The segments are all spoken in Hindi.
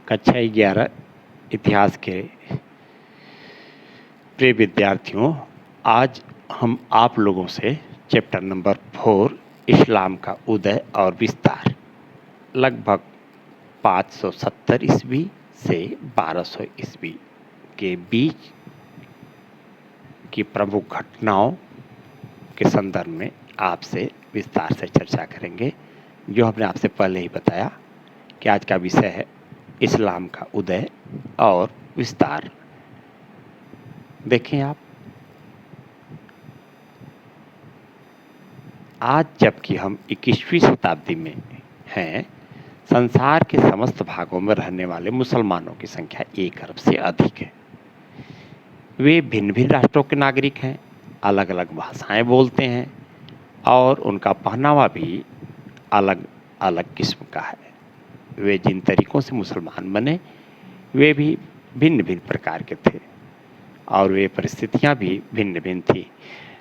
कक्षा 11 इतिहास के प्रिय विद्यार्थियों, आज हम आप लोगों से चैप्टर नंबर 4 इस्लाम का उदय और विस्तार लगभग 570 ईस्वी से 1200 ईस्वी के बीच की प्रमुख घटनाओं के संदर्भ में आपसे विस्तार से चर्चा करेंगे। जो हमने आपसे पहले ही बताया कि आज का विषय है इस्लाम का उदय और विस्तार। देखें आप, आज जबकि हम 21वीं शताब्दी में हैं, संसार के समस्त भागों में रहने वाले मुसलमानों की संख्या 1 अरब से अधिक है। वे भिन्न भिन्न राष्ट्रों के नागरिक हैं, अलग अलग भाषाएं बोलते हैं और उनका पहनावा भी अलग अलग किस्म का है। वे जिन तरीकों से मुसलमान बने वे भी भिन्न भिन्न प्रकार के थे और वे परिस्थितियां भी भिन्न भिन्न थी,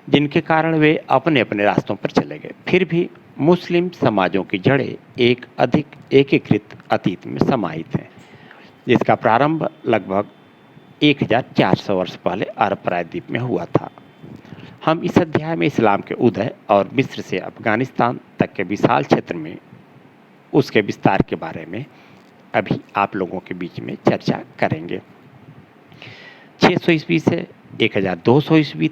जिनके कारण वे अपने अपने रास्तों पर चले गए। फिर भी मुस्लिम समाजों की जड़ें एक अधिक एकीकृत अतीत में समाहित हैं, जिसका प्रारंभ लगभग 1400 वर्ष पहले अरब प्रायद्वीप में हुआ था। हम इस अध्याय में इस्लाम के उदय और मिस्र से अफगानिस्तान तक के विशाल क्षेत्र में उसके विस्तार के बारे में अभी आप लोगों के बीच में चर्चा करेंगे। 600 ईस्वी से 1200 ईस्वी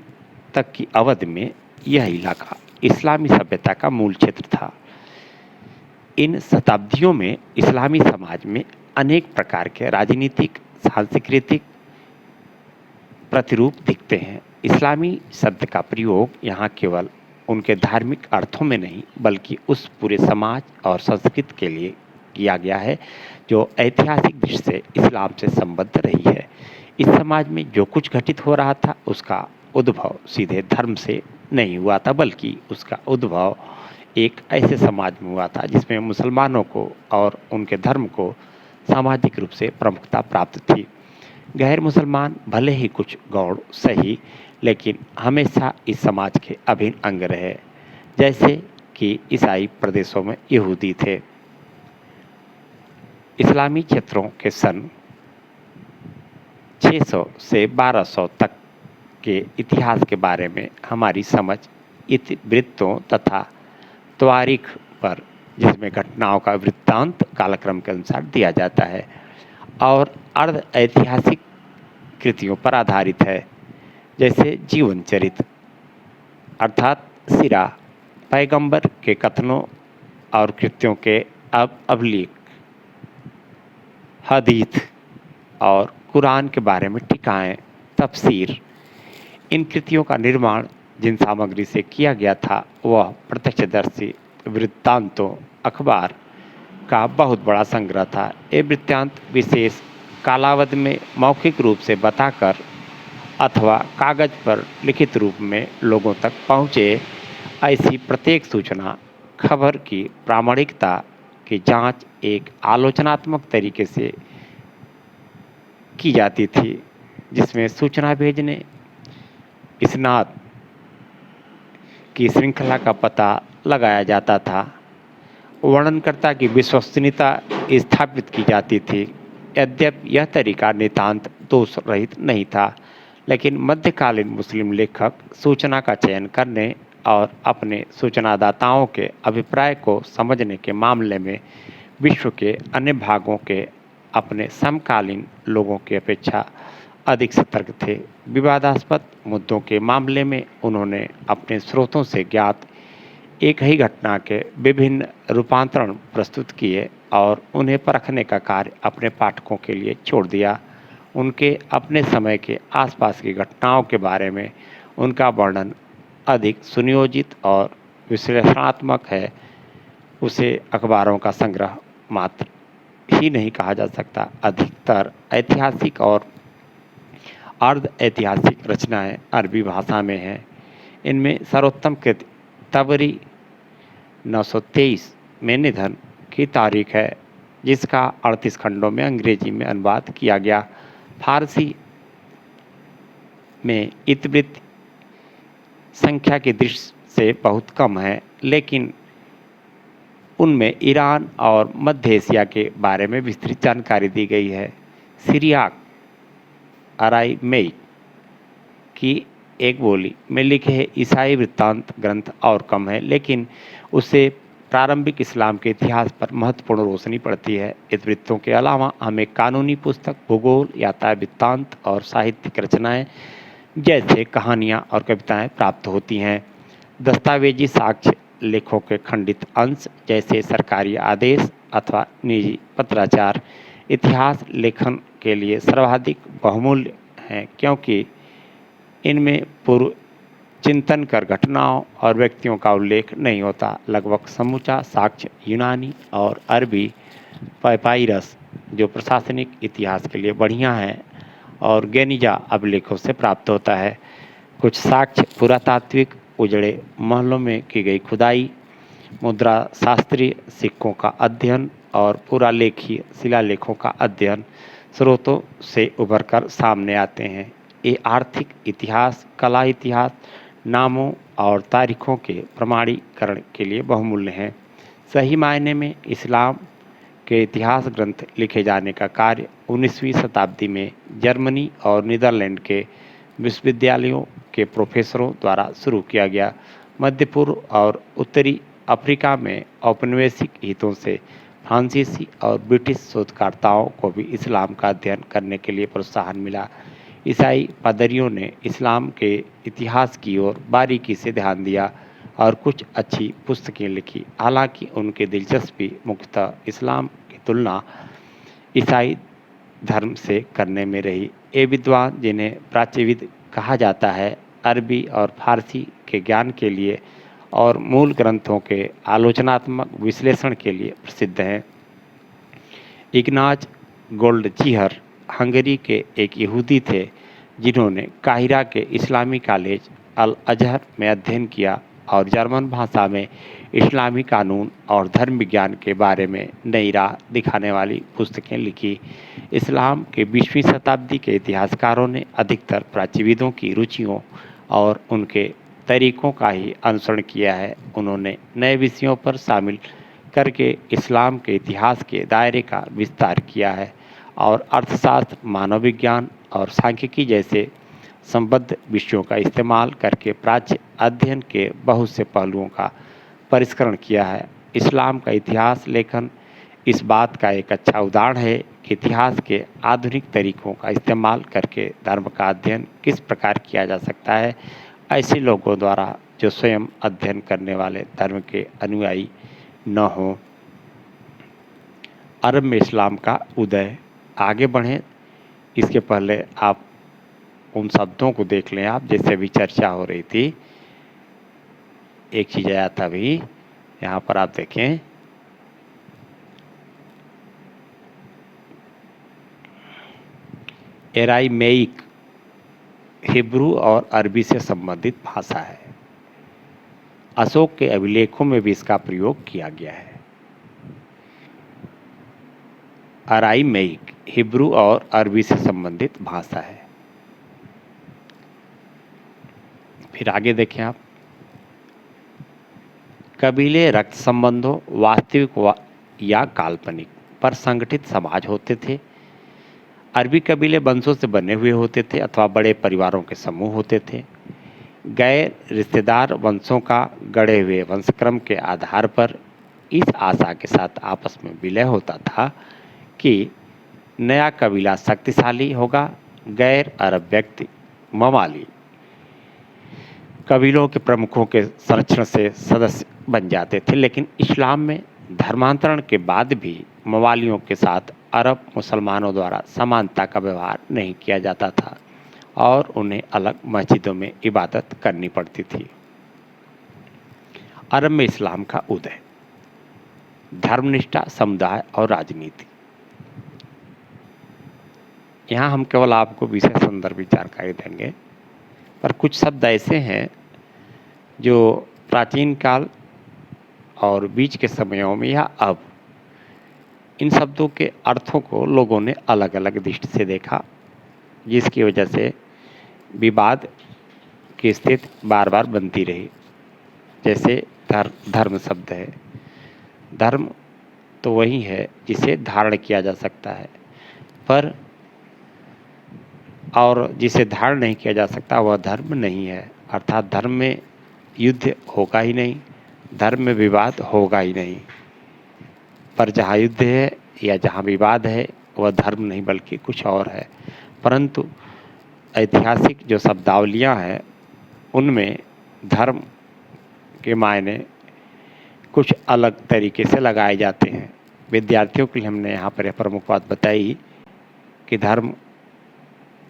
तक की अवधि में यह इलाका इस्लामी सभ्यता का मूल क्षेत्र था। इन शताब्दियों में इस्लामी समाज में अनेक प्रकार के राजनीतिक, सांस्कृतिक प्रतिरूप दिखते हैं। इस्लामी शब्द का प्रयोग यहाँ केवल उनके धार्मिक अर्थों में नहीं, बल्कि उस पूरे समाज और संस्कृति के लिए किया गया है जो ऐतिहासिक दृष्टि से इस्लाम से संबद्ध रही है। इस समाज में जो कुछ घटित हो रहा था उसका उद्भव सीधे धर्म से नहीं हुआ था, बल्कि उसका उद्भव एक ऐसे समाज में हुआ था जिसमें मुसलमानों को और उनके धर्म को सामाजिक रूप से प्रमुखता प्राप्त थी। गैर मुसलमान भले ही कुछ गौड़ सही, लेकिन हमेशा इस समाज के अभिन्न अंग रहे, जैसे कि ईसाई प्रदेशों में यहूदी थे। इस्लामी क्षेत्रों के सन 600 से 1200 तक के इतिहास के बारे में हमारी समझ इतिवृत्तों तथा त्वारीख पर, जिसमें घटनाओं का वृत्तांत कालक्रम के अनुसार दिया जाता है, और अर्ध ऐतिहासिक कृतियों पर आधारित है, जैसे जीवन चरित्र अर्थात सीरा, पैगंबर के कथनों और कृत्यों के अभिलेख, हदीथ और कुरान के बारे में टीकाएं, तफसीर। इन कृतियों का निर्माण जिन सामग्री से किया गया था वह प्रत्यक्षदर्शी वृत्तांतों, अखबार का बहुत बड़ा संग्रह था। ये वृत्तांत विशेष कालावधि में मौखिक रूप से बताकर अथवा कागज पर लिखित रूप में लोगों तक पहुँचे। ऐसी प्रत्येक सूचना, खबर की प्रामाणिकता की जांच एक आलोचनात्मक तरीके से की जाती थी, जिसमें सूचना भेजने, इसनाद की श्रृंखला का पता लगाया जाता था, वर्णनकर्ता की विश्वसनीयता स्थापित की जाती थी। यद्यपि यह तरीका नितांत दोष रहित नहीं था, लेकिन मध्यकालीन मुस्लिम लेखक सूचना का चयन करने और अपने सूचनादाताओं के अभिप्राय को समझने के मामले में विश्व के अन्य भागों के अपने समकालीन लोगों की अपेक्षा अधिक सतर्क थे। विवादास्पद मुद्दों के मामले में उन्होंने अपने स्रोतों से ज्ञात एक ही घटना के विभिन्न रूपांतरण प्रस्तुत किए और उन्हें परखने का कार्य अपने पाठकों के लिए छोड़ दिया। उनके अपने समय के आसपास की घटनाओं के बारे में उनका वर्णन अधिक सुनियोजित और विश्लेषणात्मक है। उसे अखबारों का संग्रह मात्र ही नहीं कहा जा सकता। अधिकतर ऐतिहासिक और अर्ध ऐतिहासिक रचनाएं अरबी भाषा में हैं। इनमें सर्वोत्तम कृति तबरी 923 में निधन की तारीख है, जिसका 38 खंडों में अंग्रेजी में अनुवाद किया गया। फारसी में इतिवृत्त संख्या की दृष्टि से बहुत कम है, लेकिन उनमें ईरान और मध्य एशिया के बारे में विस्तृत जानकारी दी गई है। सिरियाक अराइमेइक की एक बोली में लिखे ईसाई वृत्तांत ग्रंथ और कम है, लेकिन उससे प्रारंभिक इस्लाम के इतिहास पर महत्वपूर्ण रोशनी पड़ती है। इतिवृत्तों के अलावा हमें कानूनी पुस्तक, भूगोल, यातायात वृत्तांत और साहित्यिक रचनाएं जैसे कहानियाँ और कविताएं प्राप्त होती हैं। दस्तावेजी साक्ष्य, लेखों के खंडित अंश जैसे सरकारी आदेश अथवा निजी पत्राचार इतिहास लेखन के लिए सर्वाधिक बहुमूल्य हैं, क्योंकि इनमें पूर्व चिंतन कर घटनाओं और व्यक्तियों का उल्लेख नहीं होता। लगभग समूचा साक्ष्य यूनानी और अरबी पैपाइरस, जो प्रशासनिक इतिहास के लिए बढ़िया है, और गेनिजा अभिलेखों से प्राप्त होता है। कुछ साक्ष्य पुरातात्विक उजड़े महलों में की गई खुदाई, मुद्रा शास्त्रीय सिक्कों का अध्ययन और पुरालेखीय शिलालेखों का अध्ययन स्रोतों से उभरकर सामने आते हैं। ये आर्थिक इतिहास, कला इतिहास, नामों और तारीखों के प्रमाणीकरण के लिए बहुमूल्य हैं। सही मायने में इस्लाम के इतिहास ग्रंथ लिखे जाने का कार्य 19वीं शताब्दी में जर्मनी और नीदरलैंड के विश्वविद्यालयों के प्रोफेसरों द्वारा शुरू किया गया। मध्य पूर्व और उत्तरी अफ्रीका में औपनिवेशिक हितों से फ्रांसीसी और ब्रिटिश शोधकर्ताओं को भी इस्लाम का अध्ययन करने के लिए प्रोत्साहन मिला। ईसाई पादरियों ने इस्लाम के इतिहास की ओर बारीकी से ध्यान दिया और कुछ अच्छी पुस्तकें लिखी। हालांकि उनकी दिलचस्पी मुख्यतः इस्लाम की तुलना ईसाई धर्म से करने में रही। ये विद्वान, जिन्हें प्राच्यविद कहा जाता है, अरबी और फारसी के ज्ञान के लिए और मूल ग्रंथों के आलोचनात्मक विश्लेषण के लिए प्रसिद्ध हैं। इग्नाज गोल्डचिहर हंगरी के एक यहूदी थे, जिन्होंने काहिरा के इस्लामी कॉलेज अल अजहर में अध्ययन किया और जर्मन भाषा में इस्लामी कानून और धर्म विज्ञान के बारे में नई राह दिखाने वाली पुस्तकें लिखी। इस्लाम के 20वीं शताब्दी के इतिहासकारों ने अधिकतर प्राच्यविदों की रुचियों और उनके तरीकों का ही अनुसरण किया है। उन्होंने नए विषयों पर शामिल करके इस्लाम के इतिहास के दायरे का विस्तार किया है और अर्थशास्त्र, मानव विज्ञान और सांख्यिकी जैसे संबद्ध विषयों का इस्तेमाल करके प्राच्य अध्ययन के बहुत से पहलुओं का परिष्करण किया है। इस्लाम का इतिहास लेखन इस बात का एक अच्छा उदाहरण है कि इतिहास के आधुनिक तरीकों का इस्तेमाल करके धर्म का अध्ययन किस प्रकार किया जा सकता है, ऐसे लोगों द्वारा जो स्वयं अध्ययन करने वाले धर्म के अनुयायी न हों। अरब में इस्लाम का उदय। आगे बढ़ें इसके पहले आप उन शब्दों को देख लें आप, जैसे अभी चर्चा हो रही थी। एक चीज़ आया था अभी, यहाँ पर आप देखें, एराइमेइक हिब्रू और अरबी से संबंधित भाषा है। अशोक के अभिलेखों में भी इसका प्रयोग किया गया है। अराइमेइक हिब्रू और अरबी से संबंधित भाषा है। फिर आगे देखें आप, कबीले रक्त संबंधों, वास्तविक या काल्पनिक, पर संगठित समाज होते थे। अरबी कबीले वंशों से बने हुए होते थे अथवा बड़े परिवारों के समूह होते थे। गैर रिश्तेदार वंशों का गढ़े हुए वंशक्रम के आधार पर इस आशा के साथ आपस में विलय होता था कि नया कबीला शक्तिशाली होगा। गैर अरब व्यक्ति मवाली कबीलों के प्रमुखों के संरक्षण से सदस्य बन जाते थे, लेकिन इस्लाम में धर्मांतरण के बाद भी मवालियों के साथ अरब मुसलमानों द्वारा समानता का व्यवहार नहीं किया जाता था और उन्हें अलग मस्जिदों में इबादत करनी पड़ती थी। अरब में इस्लाम का उदय। धर्मनिष्ठा, समुदाय और राजनीति। यहाँ हम केवल आपको विषय संदर्भित जानकारी देंगे, पर कुछ शब्द ऐसे हैं जो प्राचीन काल और बीच के समयों में या अब, इन शब्दों के अर्थों को लोगों ने अलग अलग दृष्टि से देखा, जिसकी वजह से विवाद की स्थिति बार बार बनती रही। जैसे धर्म शब्द है, धर्म तो वही है जिसे धारण किया जा सकता है, पर और जिसे धारण नहीं किया जा सकता वह धर्म नहीं है। अर्थात धर्म में युद्ध होगा ही नहीं, धर्म में विवाद होगा ही नहीं। पर जहाँ युद्ध है या जहाँ विवाद है वह धर्म नहीं बल्कि कुछ और है। परंतु ऐतिहासिक जो शब्दावलियाँ हैं उनमें धर्म के मायने कुछ अलग तरीके से लगाए जाते हैं। विद्यार्थियों के लिए हमने यहाँ पर यह प्रमुख बात बताई कि धर्म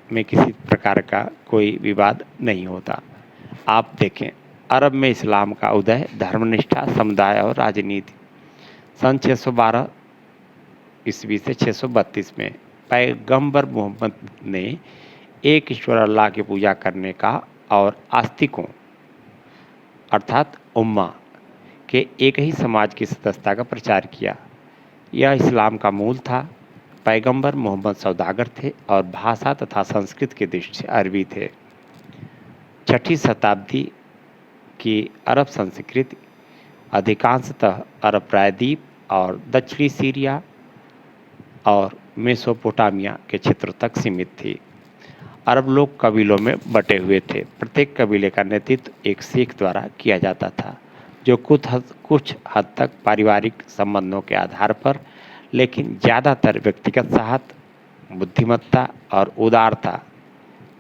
में किसी प्रकार का कोई विवाद नहीं होता। आप देखें, अरब में इस्लाम का उदय, धर्मनिष्ठा, समुदाय और राजनीति। सन 612 ईस्वी से 632 में पैगंबर मोहम्मद ने एक ईश्वर अल्लाह की पूजा करने का और आस्तिकों अर्थात उम्मा के एक ही समाज की सदस्यता का प्रचार किया। यह इस्लाम का मूल था। पैगंबर मोहम्मद सौदागर थे और भाषा तथा संस्कृत की दृष्टि से अरबी थे। 6ठी शताब्दी की अरब संस्कृति अधिकांशतः अरब प्रायद्वीप और दक्षिणी सीरिया और मेसोपोटामिया के क्षेत्रों तक सीमित थी। अरब लोग कबीलों में बटे हुए थे। प्रत्येक कबीले का नेतृत्व एक शेख द्वारा किया जाता था, जो कुछ हद तक पारिवारिक संबंधों के आधार पर, लेकिन ज़्यादातर व्यक्तिगत साहस, बुद्धिमत्ता और उदारता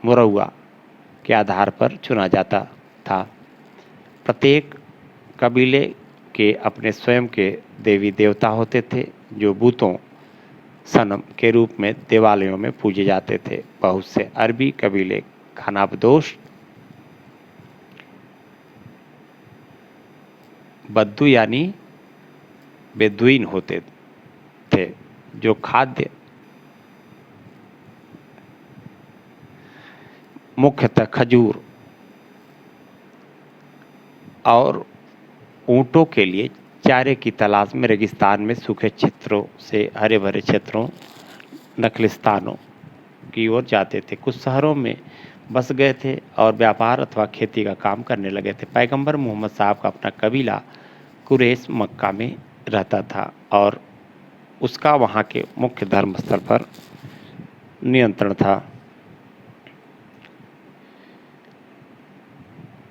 मुरौआ के आधार पर चुना जाता था। प्रत्येक कबीले के अपने स्वयं के देवी देवता होते थे, जो बूतों सनम के रूप में देवालयों में पूजे जाते थे। बहुत से अरबी कबीले खानाबदोश, बद्दू यानी बेदुइन होते थे, जो खाद्य मुख्यतः खजूर और ऊँटों के लिए चारे की तलाश में रेगिस्तान में सूखे क्षेत्रों से हरे भरे क्षेत्रों, नखलिस्तानों की ओर जाते थे। कुछ शहरों में बस गए थे और व्यापार अथवा खेती का काम करने लगे थे। पैगंबर मोहम्मद साहब का अपना कबीला कुरैश मक्का में रहता था और उसका वहाँ के मुख्य धर्म स्थल पर नियंत्रण था।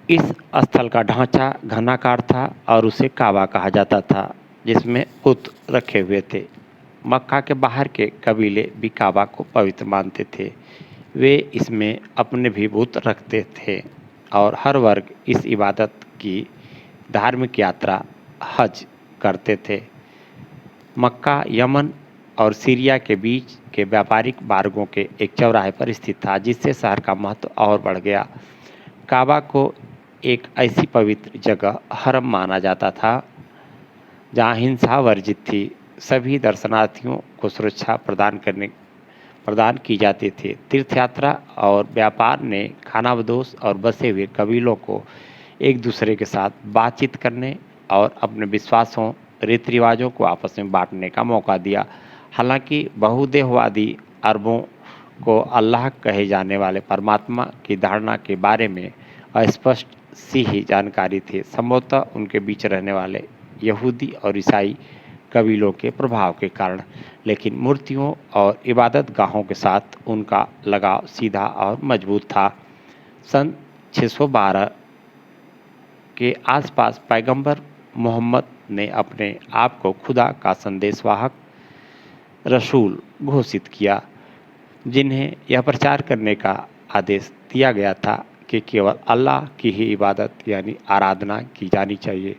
इस स्थल का ढांचा घनाकार था और उसे काबा कहा जाता था, जिसमें बुत रखे हुए थे। मक्का के बाहर के कबीले भी काबा को पवित्र मानते थे। वे इसमें अपने भी बुत रखते थे और हर वर्ग इस इबादत की धार्मिक यात्रा हज करते थे। मक्का यमन और सीरिया के बीच के व्यापारिक मार्गों के एक चौराहे पर स्थित था, जिससे शहर का महत्व और बढ़ गया। काबा को एक ऐसी पवित्र जगह हरम माना जाता था जहाँ हिंसा वर्जित थी। सभी दर्शनार्थियों को सुरक्षा प्रदान की जाती थी। तीर्थयात्रा और व्यापार ने खानाबदोश और बसे हुए कबीलों को एक दूसरे के साथ बातचीत करने और अपने विश्वासों, रीति रिवाजों को आपस में बांटने का मौका दिया। हालांकि बहुदेहवादी अरबों को अल्लाह कहे जाने वाले परमात्मा की धारणा के बारे में अस्पष्ट सी ही जानकारी थी, संभवतः उनके बीच रहने वाले यहूदी और ईसाई कबीलों के प्रभाव के कारण। लेकिन मूर्तियों और इबादत गाहों के साथ उनका लगाव सीधा और मजबूत था। सन 612 के आसपास पैगंबर मोहम्मद ने अपने आप को खुदा का संदेशवाहक रसूल घोषित किया, जिन्हें यह प्रचार करने का आदेश दिया गया था कि केवल अल्लाह की ही इबादत यानी आराधना की जानी चाहिए।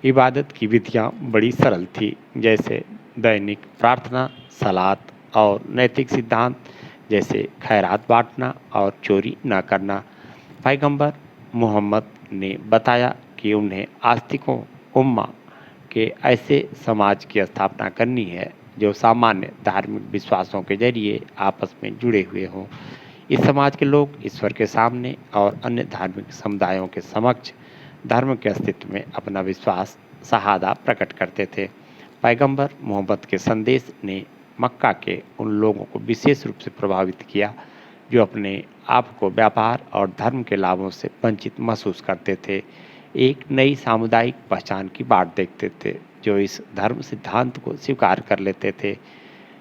इबादत की विधियाँ बड़ी सरल थी, जैसे दैनिक प्रार्थना, सलात और नैतिक सिद्धांत जैसे खैरात बांटना और चोरी न करना। पैगंबर मोहम्मद ने बताया कि उन्हें आस्तिकों उम्मा के ऐसे समाज की स्थापना करनी है जो सामान्य धार्मिक विश्वासों के जरिए आपस में जुड़े हुए हों। इस समाज के लोग ईश्वर के सामने और अन्य धार्मिक समुदायों के समक्ष धर्म के अस्तित्व में अपना विश्वास शहादा प्रकट करते थे। पैगंबर मोहम्मद के संदेश ने मक्का के उन लोगों को विशेष रूप से प्रभावित किया जो अपने आप को व्यापार और धर्म के लाभों से वंचित महसूस करते थे। एक नई सामुदायिक पहचान की बाट देखते थे जो इस धर्म सिद्धांत को स्वीकार कर लेते थे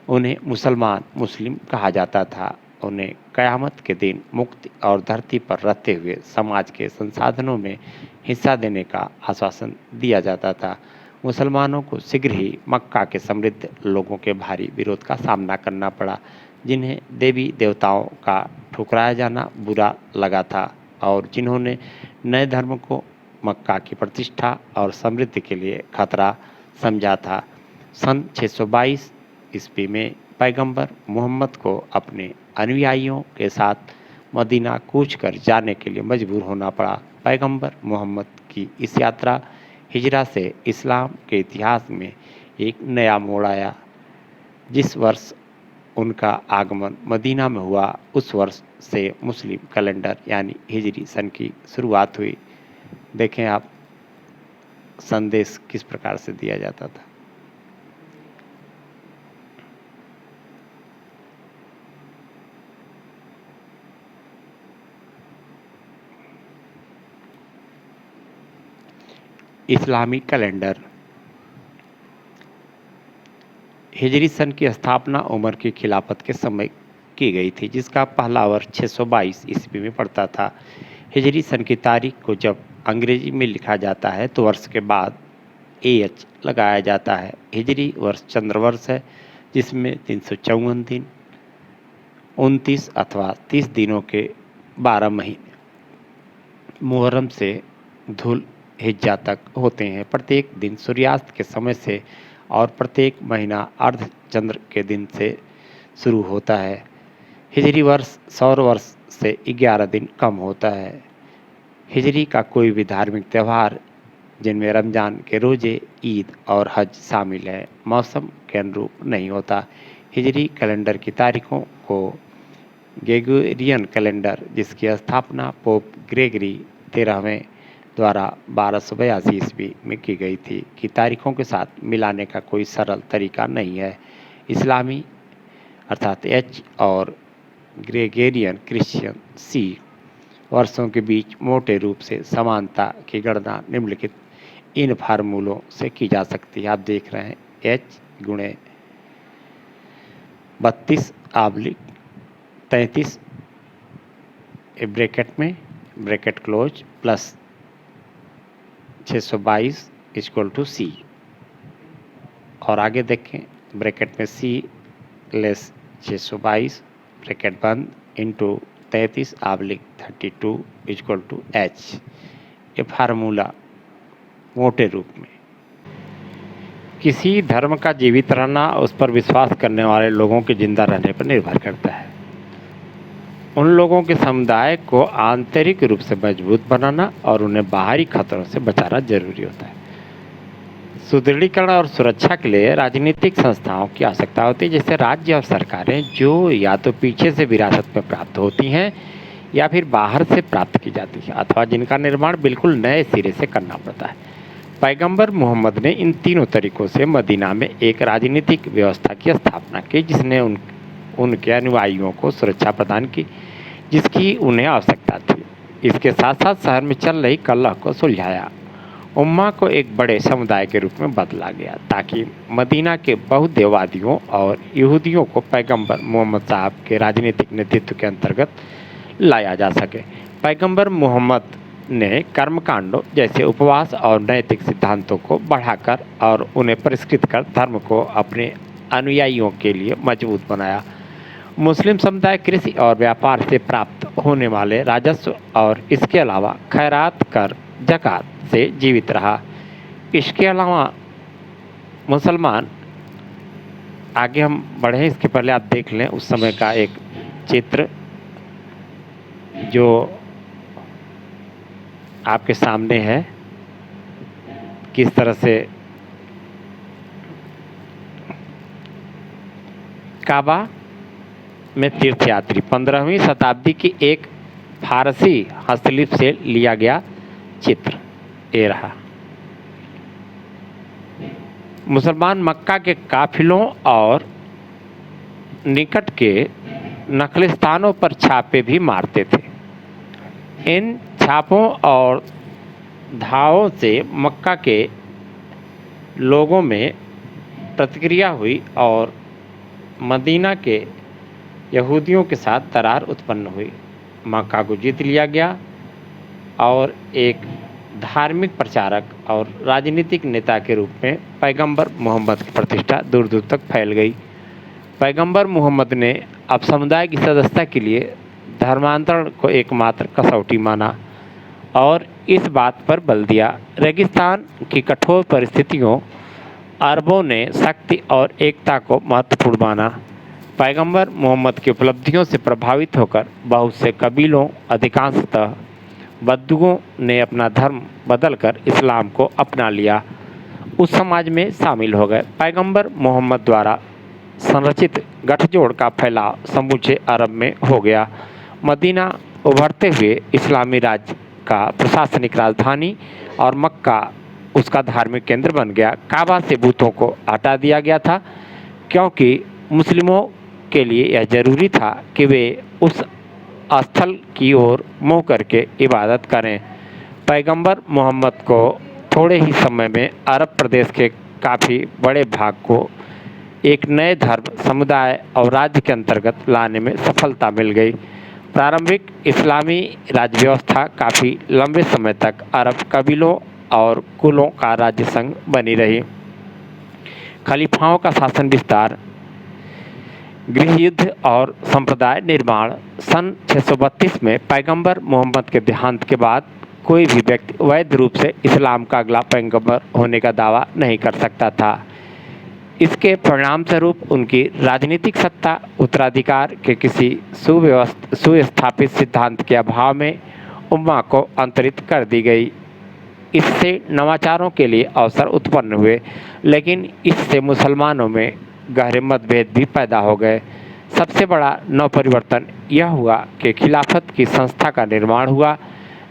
उन्हें मुस्लिम कहा जाता था। उन्हें क़यामत के दिन मुक्ति और धरती पर रहते हुए समाज के संसाधनों में हिस्सा देने का आश्वासन दिया जाता था। मुसलमानों को शीघ्र ही मक्का के समृद्ध लोगों के भारी विरोध का सामना करना पड़ा, जिन्हें देवी देवताओं का ठुकराया जाना बुरा लगा था और जिन्होंने नए धर्म को मक्का की प्रतिष्ठा और समृद्धि के लिए खतरा समझा था। सन 622 ईस्वी में पैगंबर मोहम्मद को अपने अनुयायियों के साथ मदीना कूच कर जाने के लिए मजबूर होना पड़ा। पैगंबर मोहम्मद की इस यात्रा हिजरा से इस्लाम के इतिहास में एक नया मोड़ आया। जिस वर्ष उनका आगमन मदीना में हुआ उस वर्ष से मुस्लिम कैलेंडर यानी हिजरी सन की शुरुआत हुई। देखें आप संदेश किस प्रकार से दिया जाता था। इस्लामी कैलेंडर हिजरी सन की स्थापना उमर की खिलाफत के समय की गई थी, जिसका पहला वर्ष 622 ईस्वी में पड़ता था। हिजरी सन की तारीख को जब अंग्रेजी में लिखा जाता है तो वर्ष के बाद AH लगाया जाता है। हिजरी वर्ष चंद्र वर्ष है जिसमें 354 दिन, 29 अथवा 30 दिनों के 12 महीने मुहर्रम से धुल हिज्जा तक होते हैं। प्रत्येक दिन सूर्यास्त के समय से और प्रत्येक महीना अर्ध चंद्र के दिन से शुरू होता है। हिजरी वर्ष सौर वर्ष से 11 दिन कम होता है। हिजरी का कोई भी धार्मिक त्यौहार जिनमें रमज़ान के रोज़े, ईद और हज शामिल है, मौसम के अनुरूप नहीं होता। हिजरी कैलेंडर की तारीखों को ग्रेगोरियन कैलेंडर, जिसकी स्थापना पोप ग्रेगरी 13वें द्वारा 1282 ईस्वी में की गई थी, की तारीखों के साथ मिलाने का कोई सरल तरीका नहीं है। इस्लामी अर्थात H और ग्रेगोरियन क्रिश्चियन C वर्षों के बीच मोटे रूप से समानता की गणना निम्नलिखित इन फार्मूलों से की जा सकती है। आप देख रहे हैं H गुणे 32/33 ब्रैकेट में ब्रैकेट क्लोज प्लस 622 = C और आगे देखें ब्रैकेट में C लेस 622 ब्रैकेट बंद इंटू 33/32 = H। ये फार्मूला मोटे रूप में किसी धर्म का जीवित रहना उस पर विश्वास करने वाले लोगों के जिंदा रहने पर निर्भर करता है। उन लोगों के समुदाय को आंतरिक रूप से मजबूत बनाना और उन्हें बाहरी खतरों से बचाना जरूरी होता है। सुदृढ़ीकरण और सुरक्षा के लिए राजनीतिक संस्थाओं की आवश्यकता होती है, जैसे राज्य और सरकारें, जो या तो पीछे से विरासत में प्राप्त होती हैं या फिर बाहर से प्राप्त की जाती है, अथवा जिनका निर्माण बिल्कुल नए सिरे से करना पड़ता है। पैगंबर मोहम्मद ने इन तीनों तरीकों से मदीना में एक राजनीतिक व्यवस्था की स्थापना की, जिसने उनके अनुयायियों को सुरक्षा प्रदान की जिसकी उन्हें आवश्यकता थी। इसके साथ साथ शहर में चल रही कलह को सुलझाया। उम्मा को एक बड़े समुदाय के रूप में बदला गया ताकि मदीना के बहुदेववादियों और यहूदियों को पैगंबर मोहम्मद साहब के राजनीतिक नेतृत्व के अंतर्गत लाया जा सके। पैगंबर मोहम्मद ने कर्मकांडों जैसे उपवास और नैतिक सिद्धांतों को बढ़ाकर और उन्हें परिष्कृत कर धर्म को अपने अनुयायियों के लिए मजबूत बनाया। मुस्लिम समुदाय कृषि और व्यापार से प्राप्त होने वाले राजस्व और इसके अलावा खैरात, कर, ज़कात से जीवित रहा। इसके अलावा मुसलमान, आगे हम बढ़ें इसके पहले आप देख लें उस समय का एक चित्र जो आपके सामने है, किस तरह से काबा में तीर्थयात्री 15वीं शताब्दी की एक फारसी हस्तलिपि से लिया गया चित्र ये रहा। मुसलमान मक्का के काफिलों और निकट के नखलिस्तानों पर छापे भी मारते थे। इन छापों और धावों से मक्का के लोगों में प्रतिक्रिया हुई और मदीना के यहूदियों के साथ दरार उत्पन्न हुई। मक्का को जीत लिया गया और एक धार्मिक प्रचारक और राजनीतिक नेता के रूप में पैगंबर मोहम्मद की प्रतिष्ठा दूर दूर तक फैल गई। पैगंबर मोहम्मद ने अब समुदाय की सदस्यता के लिए धर्मांतरण को एकमात्र कसौटी माना और इस बात पर बल दिया। रेगिस्तान की कठोर परिस्थितियों अरबों ने शक्ति और एकता को महत्वपूर्ण माना। पैगंबर मोहम्मद की उपलब्धियों से प्रभावित होकर बहुत से कबीलों, अधिकांशतः बद्दुओं ने अपना धर्म बदलकर इस्लाम को अपना लिया, उस समाज में शामिल हो गए। पैगंबर मोहम्मद द्वारा संरचित गठजोड़ का फैलाव समूचे अरब में हो गया। मदीना उभरते हुए इस्लामी राज्य का प्रशासनिक राजधानी और मक्का उसका धार्मिक केंद्र बन गया। काबा से बुतों को हटा दिया गया था क्योंकि मुस्लिमों के लिए यह जरूरी था कि वे उस स्थल की ओर मुँह करके इबादत करें। पैगंबर मोहम्मद को थोड़े ही समय में अरब प्रदेश के काफ़ी बड़े भाग को एक नए धर्म, समुदाय और राज्य के अंतर्गत लाने में सफलता मिल गई। प्रारंभिक इस्लामी राज्य व्यवस्था काफ़ी लंबे समय तक अरब कबीलों और कुलों का राज्य संघ बनी रही। खलीफाओं का शासन विस्तार, गृह युद्ध और संप्रदाय निर्माण। सन 632 में पैगंबर मोहम्मद के देहांत के बाद कोई भी व्यक्ति वैध रूप से इस्लाम का अगला पैगंबर होने का दावा नहीं कर सकता था। इसके परिणाम स्वरूप उनकी राजनीतिक सत्ता उत्तराधिकार के किसी सुस्थापित सिद्धांत के अभाव में उम्मा को अंतरित कर दी गई। इससे नवाचारों के लिए अवसर उत्पन्न हुए, लेकिन इससे मुसलमानों में गहरे मतभेद भी पैदा हो गए। सबसे बड़ा नवपरिवर्तन यह हुआ कि खिलाफत की संस्था का निर्माण हुआ,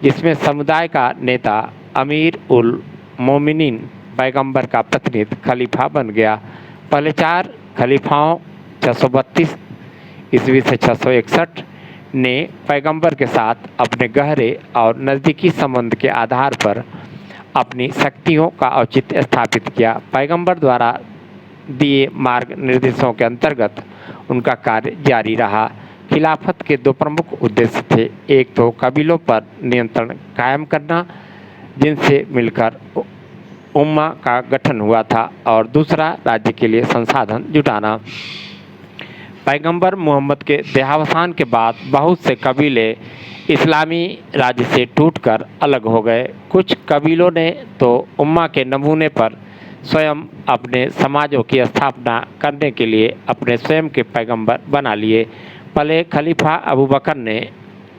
जिसमें समुदाय का नेता अमीर उल मोमिनीन पैगंबर का प्रतिनिधि खलीफा बन गया। पहले 4 खलीफाओं 632 ईस्वी से 661 ने पैगंबर के साथ अपने गहरे और नज़दीकी संबंध के आधार पर अपनी शक्तियों का औचित्य स्थापित किया। पैगंबर द्वारा दिए मार्ग निर्देशों के अंतर्गत उनका कार्य जारी रहा। खिलाफत के 2 प्रमुख उद्देश्य थे। एक तो कबीलों पर नियंत्रण कायम करना, जिनसे मिलकर उम्मा का गठन हुआ था, और दूसरा राज्य के लिए संसाधन जुटाना। पैगंबर मोहम्मद के देहावसान के बाद बहुत से कबीले इस्लामी राज्य से टूटकर अलग हो गए। कुछ कबीलों ने तो उम्मा के नमूने पर स्वयं अपने समाजों की स्थापना करने के लिए अपने स्वयं के पैगंबर बना लिए। पहले खलीफा अबू बकर ने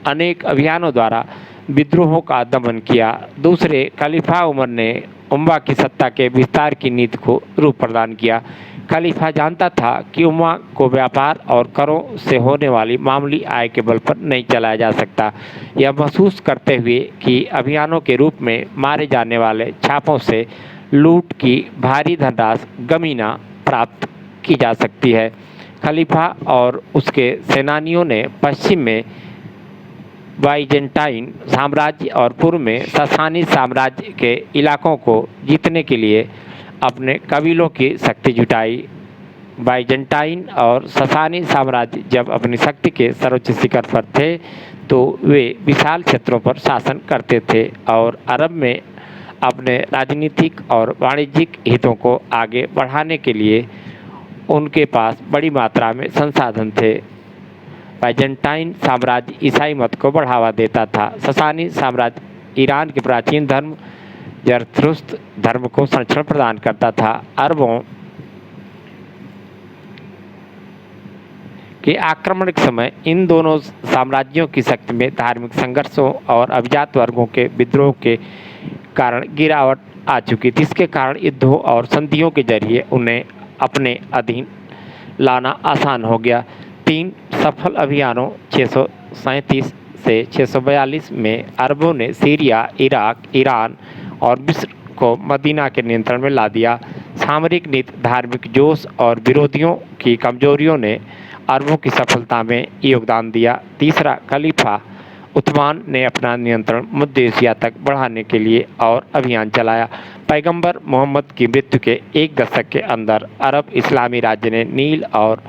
अनेक अभियानों द्वारा विद्रोहों का दमन किया। दूसरे खलीफा उमर ने उम्मा की सत्ता के विस्तार की नीति को रूप प्रदान किया। खलीफा जानता था कि उम्मा को व्यापार और करों से होने वाली मामूली आय के बल पर नहीं चलाया जा सकता। यह महसूस करते हुए कि अभियानों के रूप में मारे जाने वाले छापों से लूट की भारी धनराशि गमीना प्राप्त की जा सकती है, खलीफा और उसके सेनानियों ने पश्चिम में बाइजेंटाइन साम्राज्य और पूर्व में ससानी साम्राज्य के इलाकों को जीतने के लिए अपने कबीलों की शक्ति जुटाई। बाइजेंटाइन और ससानी साम्राज्य जब अपनी शक्ति के सर्वोच्च शिखर पर थे तो वे विशाल क्षेत्रों पर शासन करते थे और अरब में अपने राजनीतिक और वाणिज्यिक हितों को आगे बढ़ाने के लिए उनके पास बड़ी मात्रा में संसाधन थे। बाइजेंटाइन साम्राज्य ईसाई मत को बढ़ावा देता था। ससानी साम्राज्य ईरान के प्राचीन धर्म जरथुस्त्र धर्म को संरक्षण प्रदान करता था। अरबों के आक्रमण के समय इन दोनों साम्राज्यों की शक्ति में धार्मिक संघर्षों और अभिजात वर्गों के विद्रोह के कारण गिरावट आ चुकी थी। इसके कारण युद्धों और संधियों के जरिए उन्हें अपने अधीन लाना आसान हो गया। 3 सफल अभियानों 637 से 642 में अरबों ने सीरिया, इराक, ईरान और मिस्र को मदीना के नियंत्रण में ला दिया। सामरिक नीति, धार्मिक जोश और विरोधियों की कमजोरियों ने अरबों की सफलता में योगदान दिया। तीसरा खलीफा उस्मान ने अपना नियंत्रण मध्य एशिया तक बढ़ाने के लिए और अभियान चलाया। पैगंबर मोहम्मद की मृत्यु के एक दशक के अंदर अरब इस्लामी राज्य ने नील और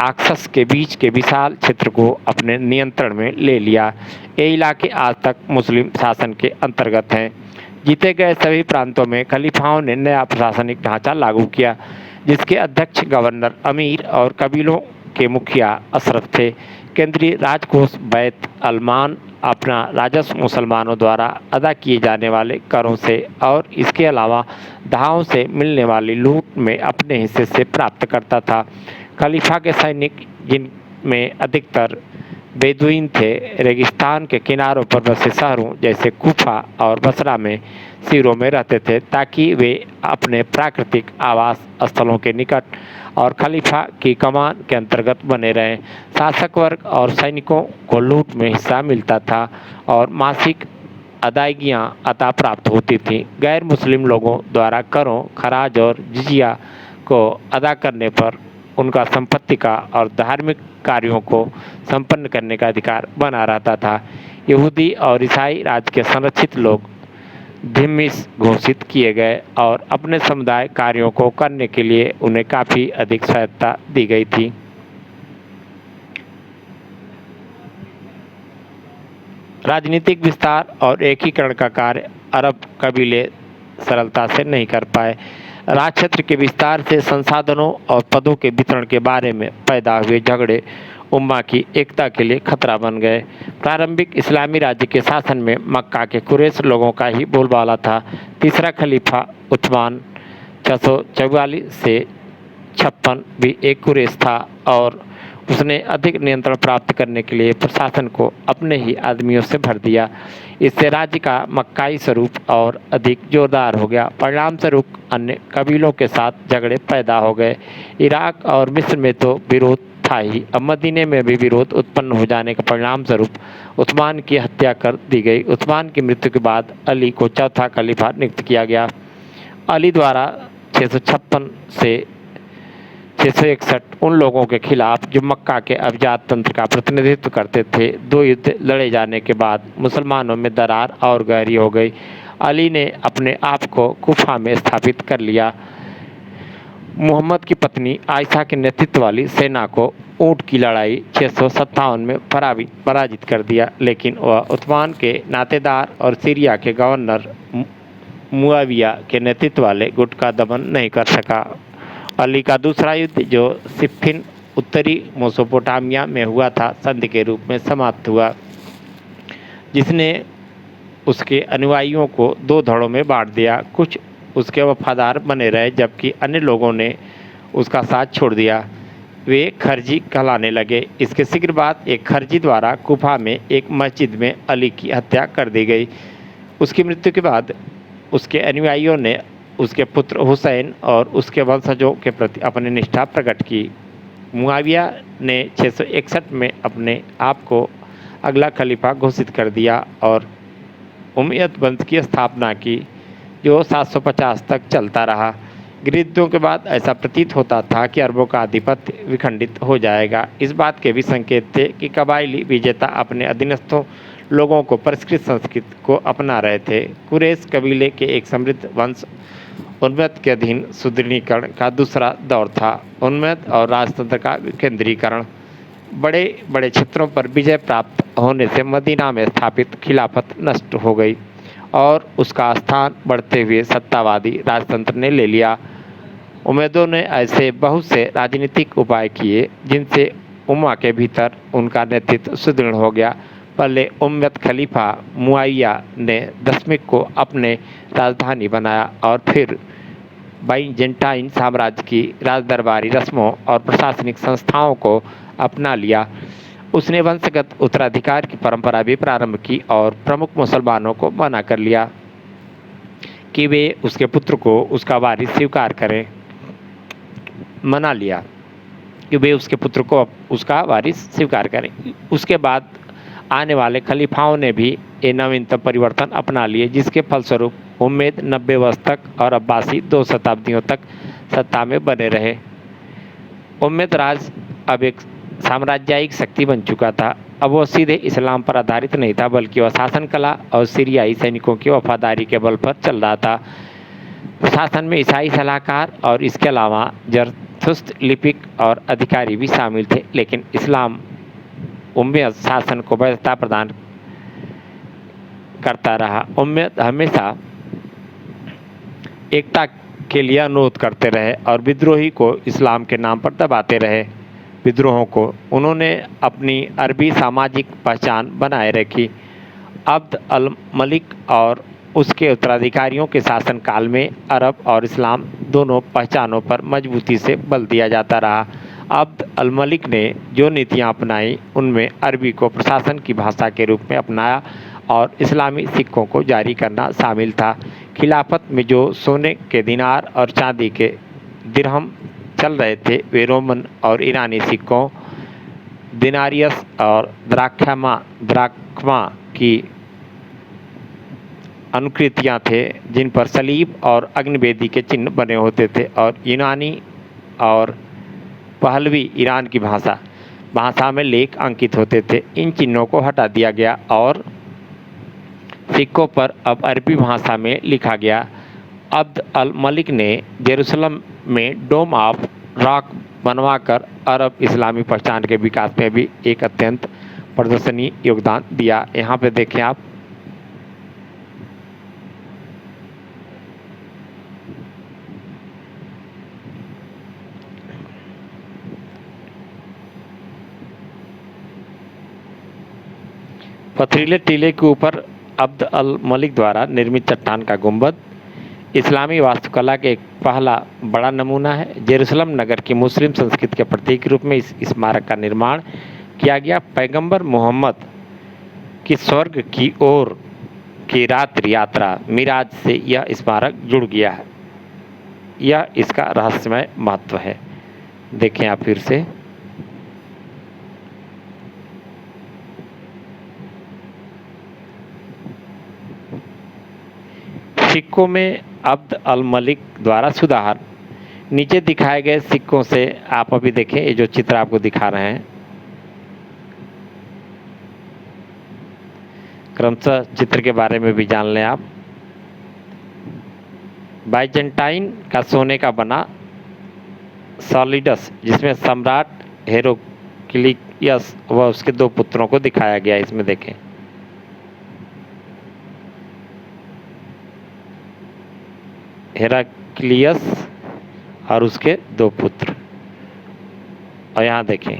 आक्सस के बीच के विशाल क्षेत्र को अपने नियंत्रण में ले लिया। ये इलाके आज तक मुस्लिम शासन के अंतर्गत हैं। जीते गए सभी प्रांतों में खलीफाओं ने नया प्रशासनिक ढांचा लागू किया, जिसके अध्यक्ष गवर्नर, अमीर और कबीलों के मुखिया अशरफ थे। केंद्रीय राजकोष बैत अलमाल अपना राजस्व मुसलमानों द्वारा अदा किए जाने वाले करों से और इसके अलावा धाओं से मिलने वाली लूट में अपने हिस्से से प्राप्त करता था। खलीफा के सैनिक, जिनमें अधिकतर बेदुइन थे, रेगिस्तान के किनारों पर बसे शहरों जैसे कूफा और बसरा में शिविरों में रहते थे, ताकि वे अपने प्राकृतिक आवास स्थलों के निकट और खलीफा की कमान के अंतर्गत बने रहें। शासक वर्ग और सैनिकों को लूट में हिस्सा मिलता था और मासिक अदायगियां अता प्राप्त होती थीं। गैर मुस्लिम लोगों द्वारा करों, खराज और जिजिया को अदा करने पर उनका संपत्ति का और धार्मिक कार्यों को संपन्न करने का अधिकार बना रहता था। यहूदी और ईसाई राज्य के संरक्षित लोग धिम्मिस घोषित किए गए और अपने समुदाय कार्यों को करने के लिए उन्हें काफ़ी अधिक स्वायत्तता दी गई थी। राजनीतिक विस्तार और एकीकरण का कार्य अरब कबीले सरलता से नहीं कर पाए। राज क्षेत्र के विस्तार से संसाधनों और पदों के वितरण के बारे में पैदा हुए झगड़े उम्मा की एकता के लिए खतरा बन गए। प्रारंभिक इस्लामी राज्य के शासन में मक्का के कुरैश लोगों का ही बोलबाला था। तीसरा खलीफा उस्मान 644 से 56 भी एक कुरैश था और उसने अधिक नियंत्रण प्राप्त करने के लिए प्रशासन को अपने ही आदमियों से भर दिया। इससे राज्य का मक्काई स्वरूप और अधिक जोरदार हो गया। परिणाम स्वरूप अन्य कबीलों के साथ झगड़े पैदा हो गए। इराक और मिस्र में तो विरोध था ही, अब मदीने में भी विरोध उत्पन्न हो जाने के परिणाम स्वरूप उस्मान की हत्या कर दी गई। उस्मान की मृत्यु के बाद अली को चौथा खलीफा नियुक्त किया गया। अली द्वारा 656 से 661 उन लोगों के खिलाफ जो मक्का के अभिजात तंत्र का प्रतिनिधित्व करते थे, दो युद्ध लड़े जाने के बाद मुसलमानों में दरार और गहरी हो गई। अली ने अपने आप को कूफा में स्थापित कर लिया। मुहम्मद की पत्नी आयशा के नेतृत्व वाली सेना को ऊँट की लड़ाई 657 में पराजित कर दिया, लेकिन वह उस्मान के नातेदार और सीरिया के गवर्नर मुआविया के नेतृत्व वाले गुट का दमन नहीं कर सका। अली का दूसरा युद्ध, जो सिफ्फिन उत्तरी मेसोपोटामिया में हुआ था, संधि के रूप में समाप्त हुआ, जिसने उसके अनुयायियों को दो धड़ों में बांट दिया। कुछ उसके वफादार बने रहे, जबकि अन्य लोगों ने उसका साथ छोड़ दिया। वे खरजी कहलाने लगे। इसके शीघ्र बाद एक खरजी द्वारा कूफा में एक मस्जिद में अली की हत्या कर दी गई। उसकी मृत्यु के बाद उसके अनुयायियों ने उसके पुत्र हुसैन और उसके वंशजों के प्रति अपनी निष्ठा प्रकट की। मुआविया ने 661 में अपने आप को अगला खलीफा घोषित कर दिया और उमय्यद वंश की स्थापना की, जो 750 तक चलता रहा। युद्धों के बाद ऐसा प्रतीत होता था कि अरबों का आधिपत्य विखंडित हो जाएगा। इस बात के भी संकेत थे कि कबायली विजेता अपने अधीनस्थों लोगों को परिष्कृत संस्कृति को अपना रहे थे। कुरैश कबीले के एक समृद्ध वंश उन्मत्त के अधीन सुदृढ़ीकरण का दूसरा दौर था। उन्मत्त और राजतंत्र का केंद्रीकरण। बड़े बड़े क्षेत्रों पर विजय प्राप्त होने से मदीना में स्थापित खिलाफत नष्ट हो गई और उसका स्थान बढ़ते हुए सत्तावादी राजतंत्र ने ले लिया। उम्मैदों ने ऐसे बहुत से राजनीतिक उपाय किए जिनसे उम्मा के भीतर उनका नेतृत्व सुदृढ़ हो गया। पहले उम्मयद खलीफा मुआविया ने दशमिक को अपने राजधानी बनाया और फिर बाइजेंटाइन साम्राज्य की राजदरबारी रस्मों और प्रशासनिक संस्थाओं को अपना लिया। उसने वंशगत उत्तराधिकार की परंपरा भी प्रारंभ की और प्रमुख मुसलमानों को मना कर लिया कि वे उसके पुत्र को उसका वारिस स्वीकार करें। मना लिया कि वे उसके पुत्र को उसका वारिस स्वीकार करें। उसके बाद आने वाले खलीफाओं ने भी ये नवीनतम परिवर्तन अपना लिए, जिसके फलस्वरूप उम्मैद 90 वर्ष तक और अब्बासी 2 शताब्दियों तक सत्ता में बने रहे। उम्मैद राज अब एक साम्राज्यिक शक्ति बन चुका था। अब वो सीधे इस्लाम पर आधारित नहीं था, बल्कि वह शासन कला और सीरियाई सैनिकों की वफादारी के बल पर चल रहा था। शासन में ईसाई सलाहकार और इसके अलावा जरथुस्त लिपिक और अधिकारी भी शामिल थे, लेकिन इस्लाम उम्मयद शासन को वैधता प्रदान करता रहा। उम्मयद हमेशा एकता के लिए अनुरोध करते रहे और विद्रोही को इस्लाम के नाम पर दबाते रहे। विद्रोहों को उन्होंने अपनी अरबी सामाजिक पहचान बनाए रखी। अब्द अल मलिक और उसके उत्तराधिकारियों के शासनकाल में अरब और इस्लाम दोनों पहचानों पर मजबूती से बल दिया जाता रहा। अब्द अल मलिक ने जो नीतियां अपनाई उनमें अरबी को प्रशासन की भाषा के रूप में अपनाया और इस्लामी सिक्कों को जारी करना शामिल था। खिलाफत में जो सोने के दिनार और चांदी के दिरहम चल रहे थे वे रोमन और ईरानी सिक्कों दिनारियस और द्राख्मा की अनुकृतियां थे, जिन पर सलीब और अग्निवेदी के चिन्ह बने होते थे, और यूनानी और पहलवी ईरान की भाषा में लेख अंकित होते थे। इन चिन्हों को हटा दिया गया और सिक्कों पर अब अरबी भाषा में लिखा गया। अब्द अल मलिक ने जेरूसलम में डोम ऑफ रॉक बनवाकर अरब इस्लामी पहचान के विकास में भी एक अत्यंत प्रदर्शनीय योगदान दिया। यहाँ पे देखें आप, पथरीले टीले के ऊपर अब्द अल मलिक द्वारा निर्मित चट्टान का गुंबद इस्लामी वास्तुकला के एक पहला बड़ा नमूना है। जेरूसलम नगर की मुस्लिम संस्कृति के प्रतीक के रूप में इस स्मारक का निर्माण किया गया। पैगंबर मोहम्मद की स्वर्ग की ओर की रात्रि यात्रा मिराज से यह स्मारक जुड़ गया है। यह इसका रहस्यमय महत्व है। देखें आप फिर से, सिक्कों में अब्द अल मलिक द्वारा सुधार। नीचे दिखाए गए सिक्कों से आप अभी देखें, ये जो चित्र आपको दिखा रहे हैं, क्रमशः चित्र के बारे में भी जान लें आप। बाइजेंटाइन का सोने का बना सॉलिडस, जिसमें सम्राट हेरोक्लियस व उसके दो पुत्रों को दिखाया गया। इसमें देखें, हेराक्लियस और उसके दो पुत्र। और यहाँ देखें,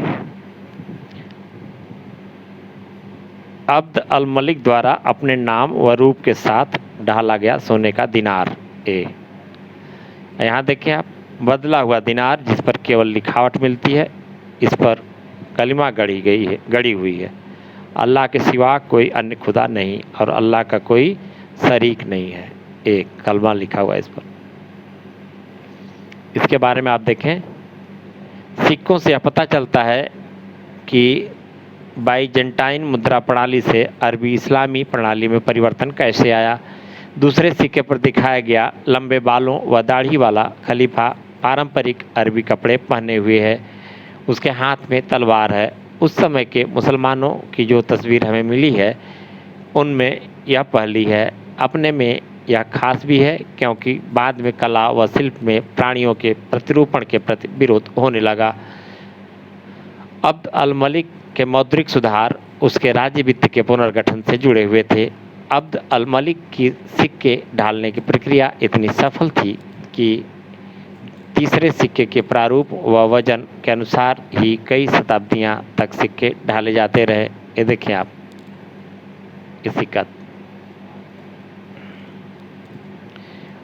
अब्द अल मलिक द्वारा अपने नाम व रूप के साथ ढाला गया सोने का दिनार ए। यहाँ देखें आप, बदला हुआ दिनार जिस पर केवल लिखावट मिलती है, इस पर कलिमा गढ़ी हुई है। अल्लाह के सिवा कोई अन्य खुदा नहीं और अल्लाह का कोई शरीक नहीं है। एक कलमा लिखा हुआ है इस पर। इसके बारे में आप देखें, सिक्कों से यह पता चलता है कि बाइजेंटाइन मुद्रा प्रणाली से अरबी इस्लामी प्रणाली में परिवर्तन कैसे आया। दूसरे सिक्के पर दिखाया गया लंबे बालों व दाढ़ी वाला खलीफा पारंपरिक अरबी कपड़े पहने हुए है, उसके हाथ में तलवार है। उस समय के मुसलमानों की जो तस्वीर हमें मिली है उनमें यह पहली है। अपने में यह खास भी है क्योंकि बाद में कला व शिल्प में प्राणियों के प्रतिरूपण के प्रति विरोध होने लगा। अब्द अल मलिक के मौद्रिक सुधार उसके राज्य वित्त के पुनर्गठन से जुड़े हुए थे। अब्द अल मलिक की सिक्के ढालने की प्रक्रिया इतनी सफल थी कि तीसरे सिक्के के प्रारूप व वजन के अनुसार ही कई शताब्दियां तक सिक्के ढाले जाते रहे। ये देखें आप, ये सिक्का।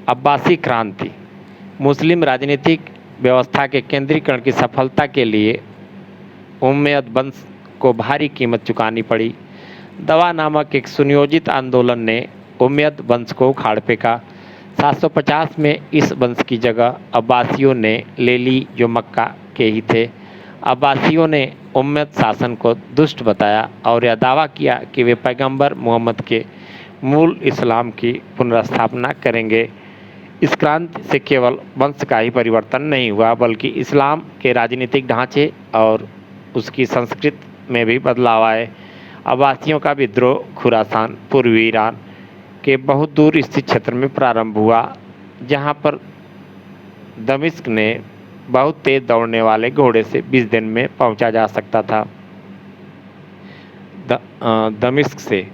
अब्बासी क्रांति। मुस्लिम राजनीतिक व्यवस्था के केंद्रीकरण की सफलता के लिए उम्मयद वंश को भारी कीमत चुकानी पड़ी। दवा नामक एक सुनियोजित आंदोलन ने उम्मयद वंश को उखाड़ फेंका। 750 में इस वंश की जगह अब्बासियों ने ले ली, जो मक्का के ही थे। अब्बासियों ने उम्मयद शासन को दुष्ट बताया और यह दावा किया कि वे पैगंबर मोहम्मद के मूल इस्लाम की पुनर्स्थापना करेंगे। इस क्रांति से केवल वंश का ही परिवर्तन नहीं हुआ, बल्कि इस्लाम के राजनीतिक ढांचे और उसकी संस्कृति में भी बदलाव आए। अब्बासियों का विद्रोह खुरासान पूर्वी ईरान के बहुत दूर स्थित क्षेत्र में प्रारंभ हुआ, जहां पर दमिश्क ने बहुत तेज दौड़ने वाले घोड़े से 20 दिन में पहुंचा जा सकता था। दमिश्क से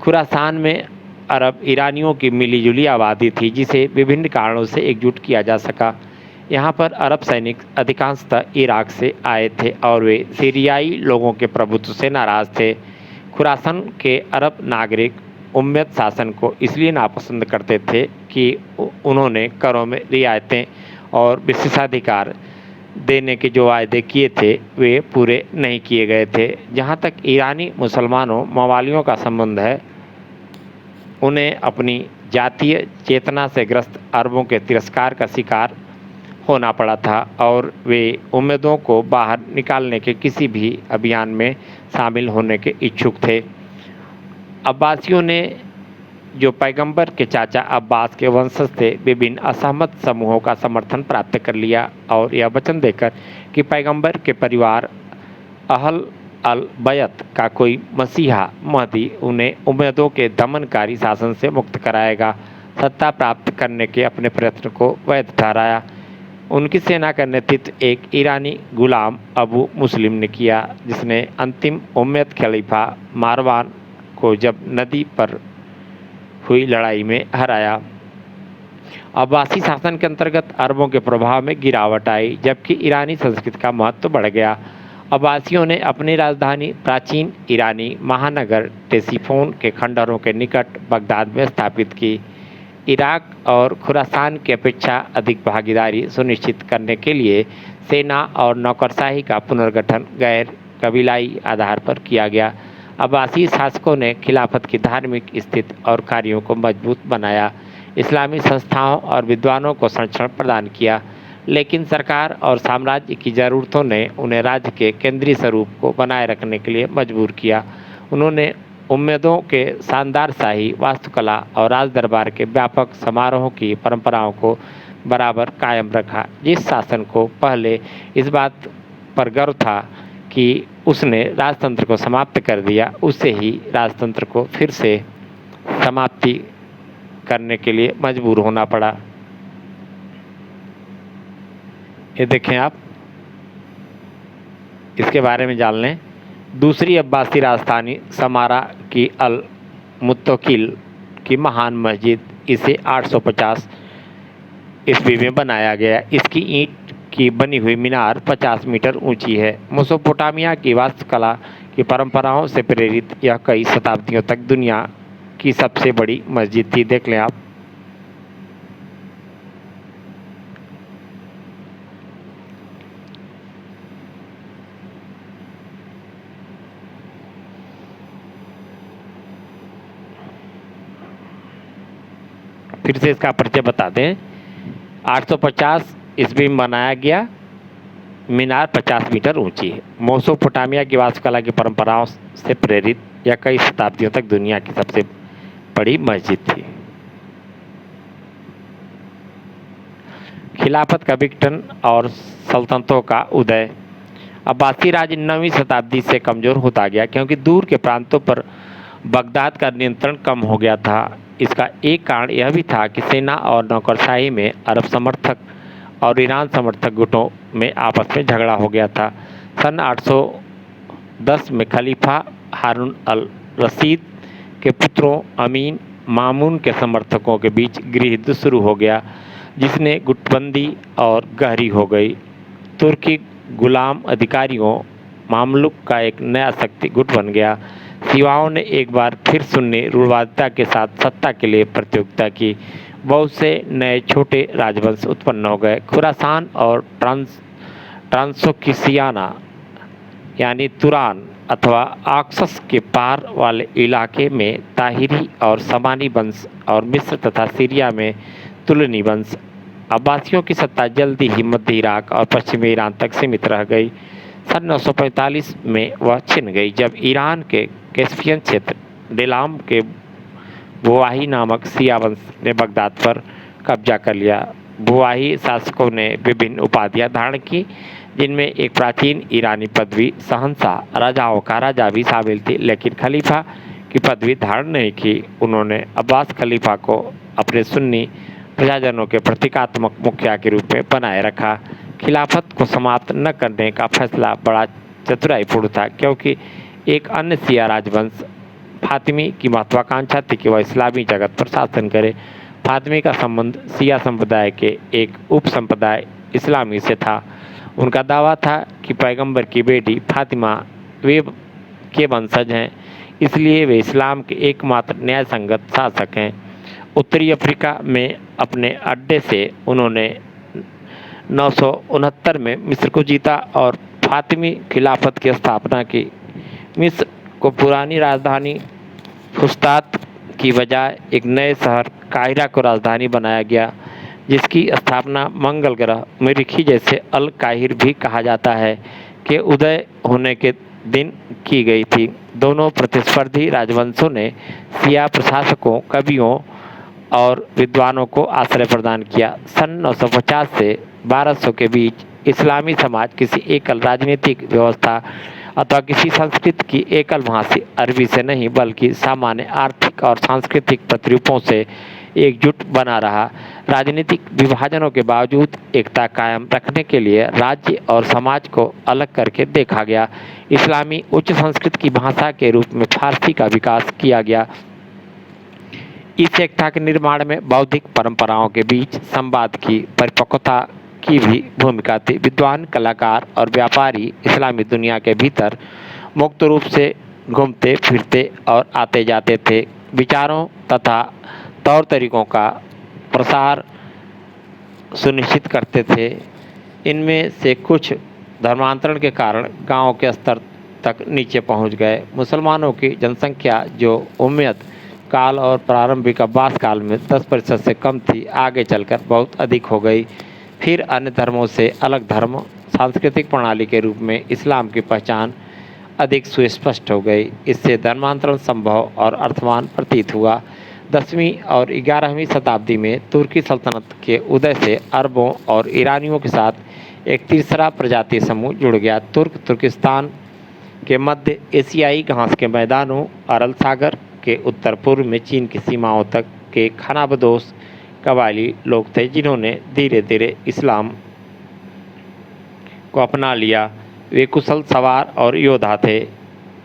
खुरासान में अरब ईरानियों की मिलीजुली आबादी थी, जिसे विभिन्न कारणों से एकजुट किया जा सका। यहाँ पर अरब सैनिक अधिकांशतः इराक से आए थे और वे सीरियाई लोगों के प्रभुत्व से नाराज थे। खुरासान के अरब नागरिक उम्मयद शासन को इसलिए नापसंद करते थे कि उन्होंने करों में रियायतें और विशेषाधिकार देने के जो वायदे किए थे वे पूरे नहीं किए गए थे। जहाँ तक ईरानी मुसलमानों मवालियों का संबंध है, उन्हें अपनी जातीय चेतना से ग्रस्त अरबों के तिरस्कार का शिकार होना पड़ा था और वे उम्मयदों को बाहर निकालने के किसी भी अभियान में शामिल होने के इच्छुक थे। अब्बासियों ने, जो पैगंबर के चाचा अब्बास के वंशज थे, विभिन्न असहमत समूहों का समर्थन प्राप्त कर लिया और यह वचन देकर कि पैगंबर के परिवार अहल अल बैत का कोई मसीहा महदी उन्हें उम्मयदों के दमनकारी शासन से मुक्त कराएगा, सत्ता प्राप्त करने के अपने प्रयत्न को वैध ठहराया। उनकी सेना का नेतृत्व एक ईरानी गुलाम अबू मुस्लिम ने किया, जिसने अंतिम उम्मयद खलीफा मारवान को जब नदी पर हुई लड़ाई में हराया। अब्बासी शासन के अंतर्गत अरबों के प्रभाव में गिरावट आई, जबकि ईरानी संस्कृति का महत्व बढ़ गया। अब्बासियों ने अपनी राजधानी प्राचीन ईरानी महानगर टेसिफोन के खंडहरों के निकट बगदाद में स्थापित की। इराक और खुरासान की अपेक्षा अधिक भागीदारी सुनिश्चित करने के लिए सेना और नौकरशाही का पुनर्गठन गैर कबीलाई आधार पर किया गया। अब्बासी शासकों ने खिलाफत की धार्मिक स्थिति और कार्यों को मजबूत बनाया, इस्लामी संस्थाओं और विद्वानों को संरक्षण प्रदान किया, लेकिन सरकार और साम्राज्य की ज़रूरतों ने उन्हें राज्य के केंद्रीय स्वरूप को बनाए रखने के लिए मजबूर किया। उन्होंने उम्मयदों के शानदार शाही वास्तुकला और राज दरबार के व्यापक समारोहों की परंपराओं को बराबर कायम रखा। जिस शासन को पहले इस बात पर गर्व था कि उसने राजतंत्र को समाप्त कर दिया, उससे ही राजतंत्र को फिर से समाप्ति करने के लिए मजबूर होना पड़ा। ये देखें आप, इसके बारे में जान लें। दूसरी अब्बासी राजधानी समारा की अल मुत्तकिल की महान मस्जिद, इसे 850 ईस्वी में बनाया गया। इसकी ईंट की बनी हुई मीनार 50 मीटर ऊंची है। मेसोपोटामिया की वास्तुकला की परंपराओं से प्रेरित यह कई शताब्दियों तक दुनिया की सबसे बड़ी मस्जिद थी। देख लें आप। फिर से इसका परिचय बता दें। 850 ईस्वी में बनाया गया, मीनार 50 मीटर ऊंची है। मेसोपोटामिया की वास्तुकला की परंपराओं से प्रेरित यह कई शताब्दियों तक दुनिया की सबसे बड़ी मस्जिद थी। खिलाफत का विघटन और सल्तनतों का उदय। अब्बासी राज्य 9वीं शताब्दी से कमज़ोर होता गया, क्योंकि दूर के प्रांतों पर बगदाद का नियंत्रण कम हो गया था। इसका एक कारण यह भी था कि सेना और नौकरशाही में अरब समर्थक और ईरान समर्थक गुटों में आपस में झगड़ा हो गया था। सन 810 में खलीफा हारून अल रशीद के पुत्रों अमीन मामून के समर्थकों के बीच गृहयुद्ध शुरू हो गया, जिसने गुटबंदी और गहरी हो गई। तुर्की गुलाम अधिकारियों मामलुक का एक नया शक्ति गुट बन गया। शिवाओं ने एक बार फिर सुन्नी रूढ़वादिता के साथ सत्ता के लिए प्रतियोगिता की। बहुत से नए छोटे राजवंश उत्पन्न हो गए। खुरासान और ट्रांसोक्सियाना यानी तुरान अथवा आक्सस के पार वाले इलाके में ताहिरी और समानी वंश और मिस्र तथा सीरिया में तुलनी वंश। अब्बासियों की सत्ता जल्दी ही मध्य इराक और पश्चिमी ईरान तक सीमित रह गई। सन 945 में वह छिन गई, जब ईरान के कैस्पियन क्षेत्र डेलाम के बुवाही नामक सिया वंश ने बगदाद पर कब्जा कर लिया। बुवाही शासकों ने विभिन्न उपाधियां धारण की, जिनमें एक प्राचीन ईरानी पदवी शहंशाह राजाओं का राजा भी शामिल थी, लेकिन खलीफा की पदवी धारण नहीं की। उन्होंने अब्बास खलीफा को अपने सुन्नी प्रजाजनों के प्रतीकात्मक मुखिया के रूप में बनाए रखा। खिलाफत को समाप्त न करने का फैसला बड़ा चतुराईपूर्ण था, क्योंकि एक अन्य शिया राजवंश फातिमी की महत्वाकांक्षा थी कि वह इस्लामी जगत पर शासन करे। फातिमी का संबंध शिया संप्रदाय के एक उप संप्रदाय इस्लामी से था। उनका दावा था कि पैगंबर की बेटी फातिमा वे के वंशज हैं, इसलिए वे इस्लाम के एकमात्र न्यायसंगत शासक हैं। उत्तरी अफ्रीका में अपने अड्डे से उन्होंने 969 में मिस्र को जीता और फातिमी खिलाफत की स्थापना की। मिस्र को पुरानी राजधानी फुस्तात की बजाय एक नए शहर काहिरा को राजधानी बनाया गया, जिसकी स्थापना मंगल ग्रह मरीखी जैसे अल काहिर भी कहा जाता है के उदय होने के दिन की गई थी। दोनों प्रतिस्पर्धी राजवंशों ने शिया प्रशासकों, कवियों और विद्वानों को आश्रय प्रदान किया। सन 950 से 1200 के बीच इस्लामी समाज किसी एकल राजनीतिक व्यवस्था अथवा किसी संस्कृति की एकल भाषी अरबी से नहीं, बल्कि सामान्य आर्थिक और सांस्कृतिक प्रतिरूपों से एकजुट बना रहा। राजनीतिक विभाजनों के बावजूद एकता कायम रखने के लिए राज्य और समाज को अलग करके देखा गया। इस्लामी उच्च संस्कृति की भाषा के रूप में फारसी का विकास किया गया। इस एकता के निर्माण में बौद्धिक परंपराओं के बीच संवाद की परिपक्वता की भी भूमिका थी। विद्वान, कलाकार और व्यापारी इस्लामी दुनिया के भीतर मुक्त रूप से घूमते फिरते और आते जाते थे। विचारों तथा तौर तरीकों का प्रसार सुनिश्चित करते थे। इनमें से कुछ धर्मांतरण के कारण गांवों के स्तर तक नीचे पहुंच गए। मुसलमानों की जनसंख्या जो उम्मयद काल और प्रारंभिक अब्बास काल में 10% से कम थी, आगे चलकर बहुत अधिक हो गई। फिर अन्य धर्मों से अलग धर्म सांस्कृतिक प्रणाली के रूप में इस्लाम की पहचान अधिक सुस्पष्ट हो गई। इससे धर्मांतरण संभव और अर्थवान प्रतीत हुआ। 10वीं और 11वीं शताब्दी में तुर्की सल्तनत के उदय से अरबों और ईरानियों के साथ एक तीसरा प्रजातीय समूह जुड़ गया। तुर्किस्तान के मध्य एशियाई घास के मैदानों, अरल सागर के उत्तर पूर्व में चीन की सीमाओं तक के खानाबदोश कबायली लोग थे, जिन्होंने धीरे धीरे इस्लाम को अपना लिया। वे कुशल सवार और योद्धा थे।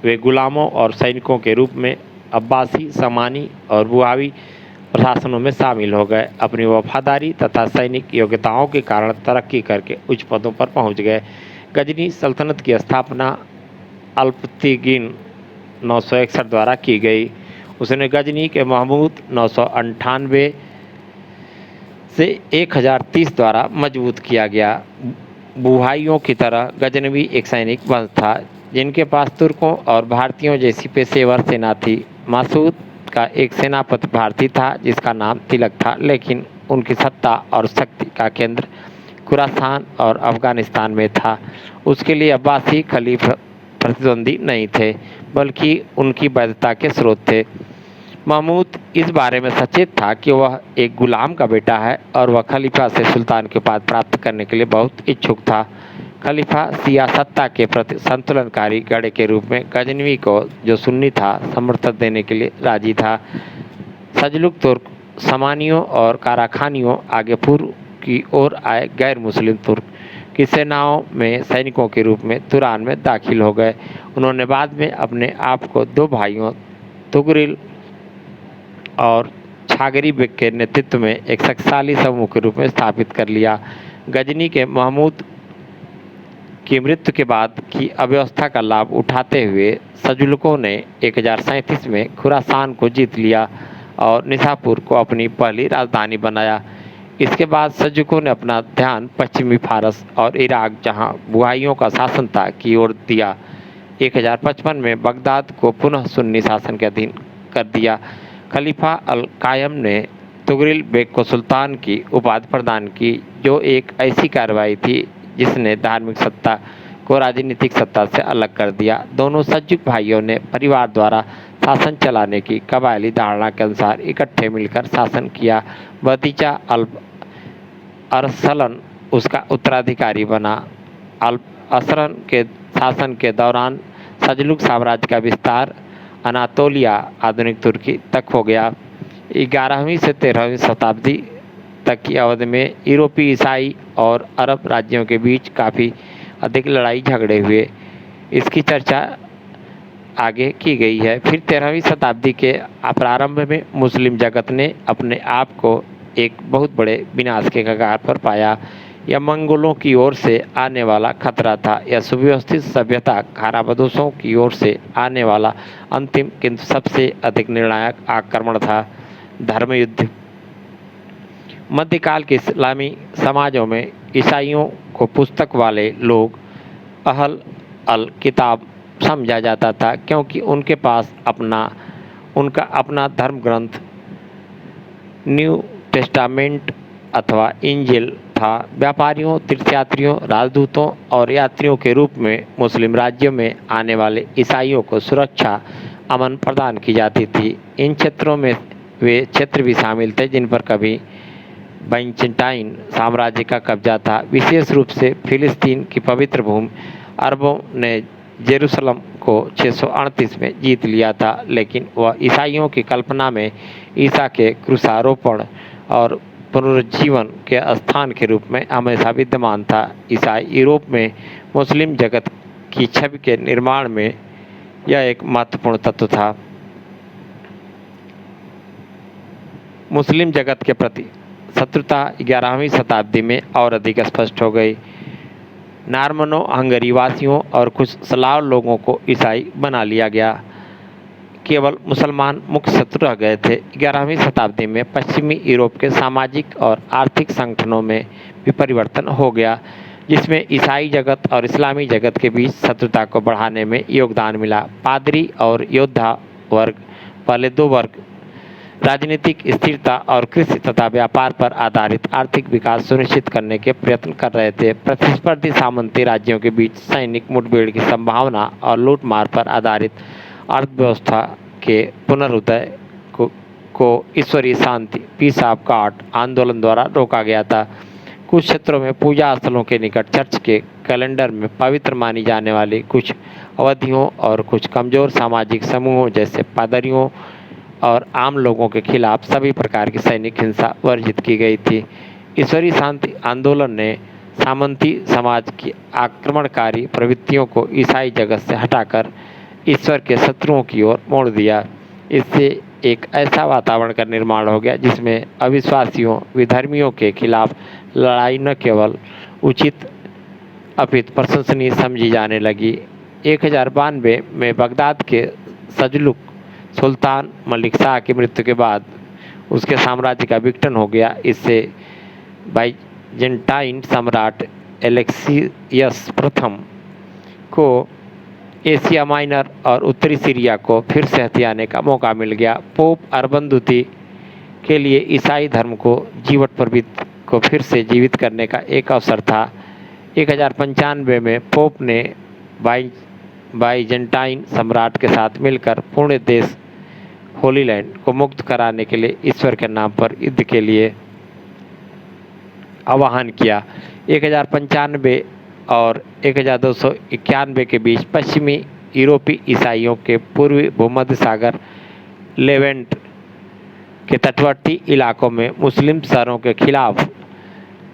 वे गुलामों और सैनिकों के रूप में अब्बासी, समानी और बुआवी प्रशासनों में शामिल हो गए। अपनी वफादारी तथा सैनिक योग्यताओं के कारण तरक्की करके उच्च पदों पर पहुंच गए। गजनी सल्तनत की स्थापना अल्पतिगिन 961 द्वारा की गई। उसने गजनी के महमूद 998 से 1030 द्वारा मजबूत किया गया। बुहाइयों की तरह गजनवी एक सैनिक वंश था, जिनके पास तुर्कों और भारतीयों जैसी पेशेवर सेना थी। मासूद का एक सेनापति भारतीय था, जिसका नाम तिलक था, लेकिन उनकी सत्ता और शक्ति का केंद्र खुरासान और अफगानिस्तान में था। उसके लिए अब्बासी खलीफा प्रतिद्वंदी नहीं थे, बल्कि उनकी वैधता के स्रोत थे। महमूद इस बारे में सचेत था कि वह एक गुलाम का बेटा है और वह खलीफा से सुल्तान के पद प्राप्त करने के लिए बहुत इच्छुक था। खलीफा शिया सत्ता के प्रति संतुलनकारी गढ़ के रूप में गजनवी को, जो सुन्नी था, समर्थन देने के लिए राजी था। सजलुक तुर्क, समानियों और काराखानियों आगे पूर्व की ओर आए गैर मुस्लिम तुर्क की सेनाओं में सैनिकों के रूप में तुरान में दाखिल हो गए। उन्होंने बाद में अपने आप को दो भाइयों तुगरिल और छागरी बेग के नेतृत्व में एक शक्तिशाली समूह के रूप में स्थापित कर लिया। गजनी के महमूद की मृत्यु के बाद की अव्यवस्था का लाभ उठाते हुए सजुलकों ने 1037 में खुरासान को जीत लिया और निशापुर को अपनी पहली राजधानी बनाया। इसके बाद सजुलकों ने अपना ध्यान पश्चिमी फारस और इराक, जहां बुहाइयों का शासन था, की ओर दिया। 1055 में बगदाद को पुनः सुन्नी शासन के अधीन कर दिया। खलीफा अल कायम ने तुगरिल बेग को सुल्तान की उपाधि प्रदान की, जो एक ऐसी कार्रवाई थी जिसने धार्मिक सत्ता को राजनीतिक सत्ता से अलग कर दिया। दोनों सल्जुक भाइयों ने परिवार द्वारा शासन चलाने की कबायली धारणा के अनुसार इकट्ठे मिलकर शासन किया। भतीजा अल अरसलन उसका उत्तराधिकारी बना। अल्प असरन के शासन के दौरान सल्जुक साम्राज्य का विस्तार अनातोलिया आधुनिक तुर्की तक हो गया। 11वीं से 13वीं शताब्दी तक की अवधि में यूरोपीय ईसाई और अरब राज्यों के बीच काफ़ी अधिक लड़ाई झगड़े हुए। इसकी चर्चा आगे की गई है। फिर 13वीं शताब्दी के प्रारंभ में मुस्लिम जगत ने अपने आप को एक बहुत बड़े विनाश के कगार पर पाया। यह मंगोलों की ओर से आने वाला खतरा था। यह सुव्यवस्थित सभ्यता खानाबदोशों की ओर से आने वाला अंतिम किंतु सबसे अधिक निर्णायक आक्रमण था। धर्म युद्ध। मध्यकाल के इस्लामी समाजों में ईसाइयों को पुस्तक वाले लोग अहल अल किताब समझा जाता था, क्योंकि उनके पास उनका अपना धर्म ग्रंथ न्यू टेस्टामेंट अथवा इंजिल था। व्यापारियों, तीर्थयात्रियों, राजदूतों और यात्रियों के रूप में मुस्लिम राज्यों में आने वाले ईसाइयों को सुरक्षा, अमन प्रदान की जाती थी। इन क्षेत्रों में वे क्षेत्र भी शामिल थे जिन पर कभी बाइजेंटाइन साम्राज्य का कब्जा था, विशेष रूप से फिलिस्तीन की पवित्र भूमि। अरबों ने जेरूसलम को 638 में जीत लिया था, लेकिन वह ईसाइयों की कल्पना में ईसा के क्रूसारोपण और पुनरुज्जीवन के स्थान के रूप में हमेशा विद्यमान था। ईसाई यूरोप में मुस्लिम जगत की छवि के निर्माण में यह एक महत्वपूर्ण तत्व था। मुस्लिम जगत के प्रति शत्रुता 11वीं शताब्दी में और अधिक स्पष्ट हो गई। नॉर्मनों, हंगरी वासियों और कुछ स्लाव लोगों को ईसाई बना लिया गया। केवल मुसलमान मुख्य शत्रु रह गए थे। 11वीं शताब्दी में पश्चिमी यूरोप के सामाजिक और आर्थिक संगठनों में भी परिवर्तन हो गया, जिसमें ईसाई जगत और इस्लामी जगत के बीच शत्रुता को बढ़ाने में योगदान मिला। पादरी और योद्धा वर्ग, पहले दो वर्ग, राजनीतिक स्थिरता और कृषि तथा व्यापार पर आधारित आर्थिक विकास सुनिश्चित करने के प्रयत्न कर रहे थे। प्रतिस्पर्धी सामंती राज्यों के बीच सैनिक मुठभेड़ की संभावना और लूटमार पर आधारित अर्थव्यवस्था के पुनरुदय को ईश्वरीय शांति, पीस ऑफ गॉड आंदोलन द्वारा रोका गया था। कुछ क्षेत्रों में पूजा स्थलों के निकट चर्च के कैलेंडर में पवित्र मानी जाने वाली कुछ अवधियों और कुछ कमजोर सामाजिक समूहों जैसे पादरियों और आम लोगों के खिलाफ सभी प्रकार की सैनिक हिंसा वर्जित की गई थी। ईश्वरीय शांति आंदोलन ने सामंती समाज की आक्रमणकारी प्रवृत्तियों को ईसाई जगत से हटाकर ईश्वर के शत्रुओं की ओर मोड़ दिया। इससे एक ऐसा वातावरण का निर्माण हो गया जिसमें अविश्वासियों, विधर्मियों के खिलाफ लड़ाई न केवल उचित अपितु प्रशंसनीय समझी जाने लगी। 1092 में बगदाद के सल्जुक सुल्तान मलिक शाह की मृत्यु के बाद उसके साम्राज्य का विघटन हो गया। इससे बाइजेंटाइन सम्राट एलेक्सियस प्रथम को एशिया माइनर और उत्तरी सीरिया को फिर से हथियाने का मौका मिल गया। पोप अर्बन द्वितीय के लिए ईसाई धर्म को फिर से जीवित करने का एक अवसर था। 1095 में पोप ने बाइजेंटाइन सम्राट के साथ मिलकर पूर्ण देश होली लैंड को मुक्त कराने के लिए ईश्वर के नाम पर युद्ध के लिए आह्वान किया। 1095 और 1291 के बीच पश्चिमी यूरोपीय ईसाइयों के पूर्वी भूमध्य सागर लेवेंट के तटवर्ती इलाकों में मुस्लिम शहरों के खिलाफ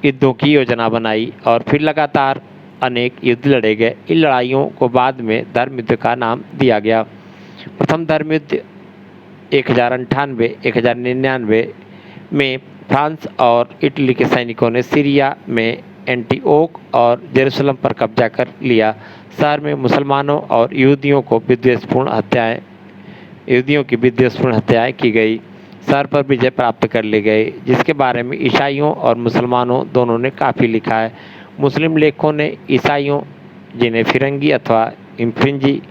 युद्धों की योजना बनाई और फिर लगातार अनेक युद्ध लड़े गए। इन लड़ाइयों को बाद में धर्म युद्ध का नाम दिया गया। प्रथम धर्म युद्ध 1098-1099 में फ्रांस और इटली के सैनिकों ने सीरिया में एंटीओक और जेरूसलम पर कब्जा कर लिया। शहर में मुसलमानों और यहूदियों की विद्वेषपूर्ण हत्याएं की गई। शहर पर विजय प्राप्त कर ली गई, जिसके बारे में ईसाइयों और मुसलमानों दोनों ने काफ़ी लिखा है। मुस्लिम लेखकों ने ईसाइयों, जिन्हें फिरंगी अथवा इम्फ्रिंजी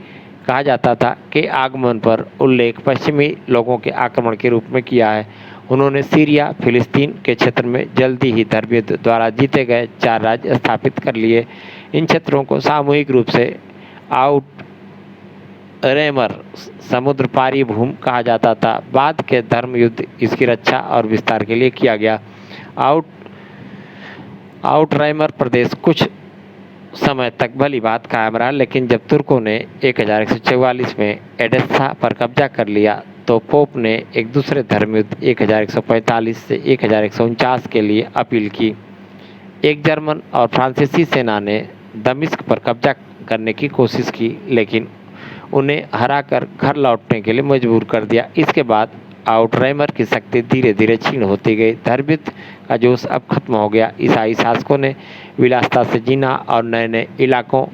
कहा जाता था, के आगमन पर उल्लेख पश्चिमी लोगों के आक्रमण के रूप में किया है। उन्होंने सीरिया, फिलिस्तीन के क्षेत्र में जल्दी ही धर्म युद्ध द्वारा जीते गए 4 राज्य स्थापित कर लिए। इन क्षेत्रों को सामूहिक रूप से आउटरेमर समुद्र पारी भूमि कहा जाता था। बाद के धर्म युद्ध इसकी रक्षा और विस्तार के लिए किया गया। आउटरेमर प्रदेश कुछ समय तक भली बात कायम रहा, लेकिन जब तुर्कों ने 1144 में एडेसा पर कब्जा कर लिया तो पोप ने एक दूसरे धर्मयुद्ध 1145 से 1149 के लिए अपील की। एक जर्मन और फ्रांसीसी सेना ने दमिश्क पर कब्जा करने की कोशिश की, लेकिन उन्हें हराकर घर लौटने के लिए मजबूर कर दिया। इसके बाद आउटरैमर की शक्ति धीरे धीरे क्षीण होती गई। धर्मयुद्ध का जोश अब खत्म हो गया। ईसाई शासकों ने विलासिता से जीना और नए नए इलाकों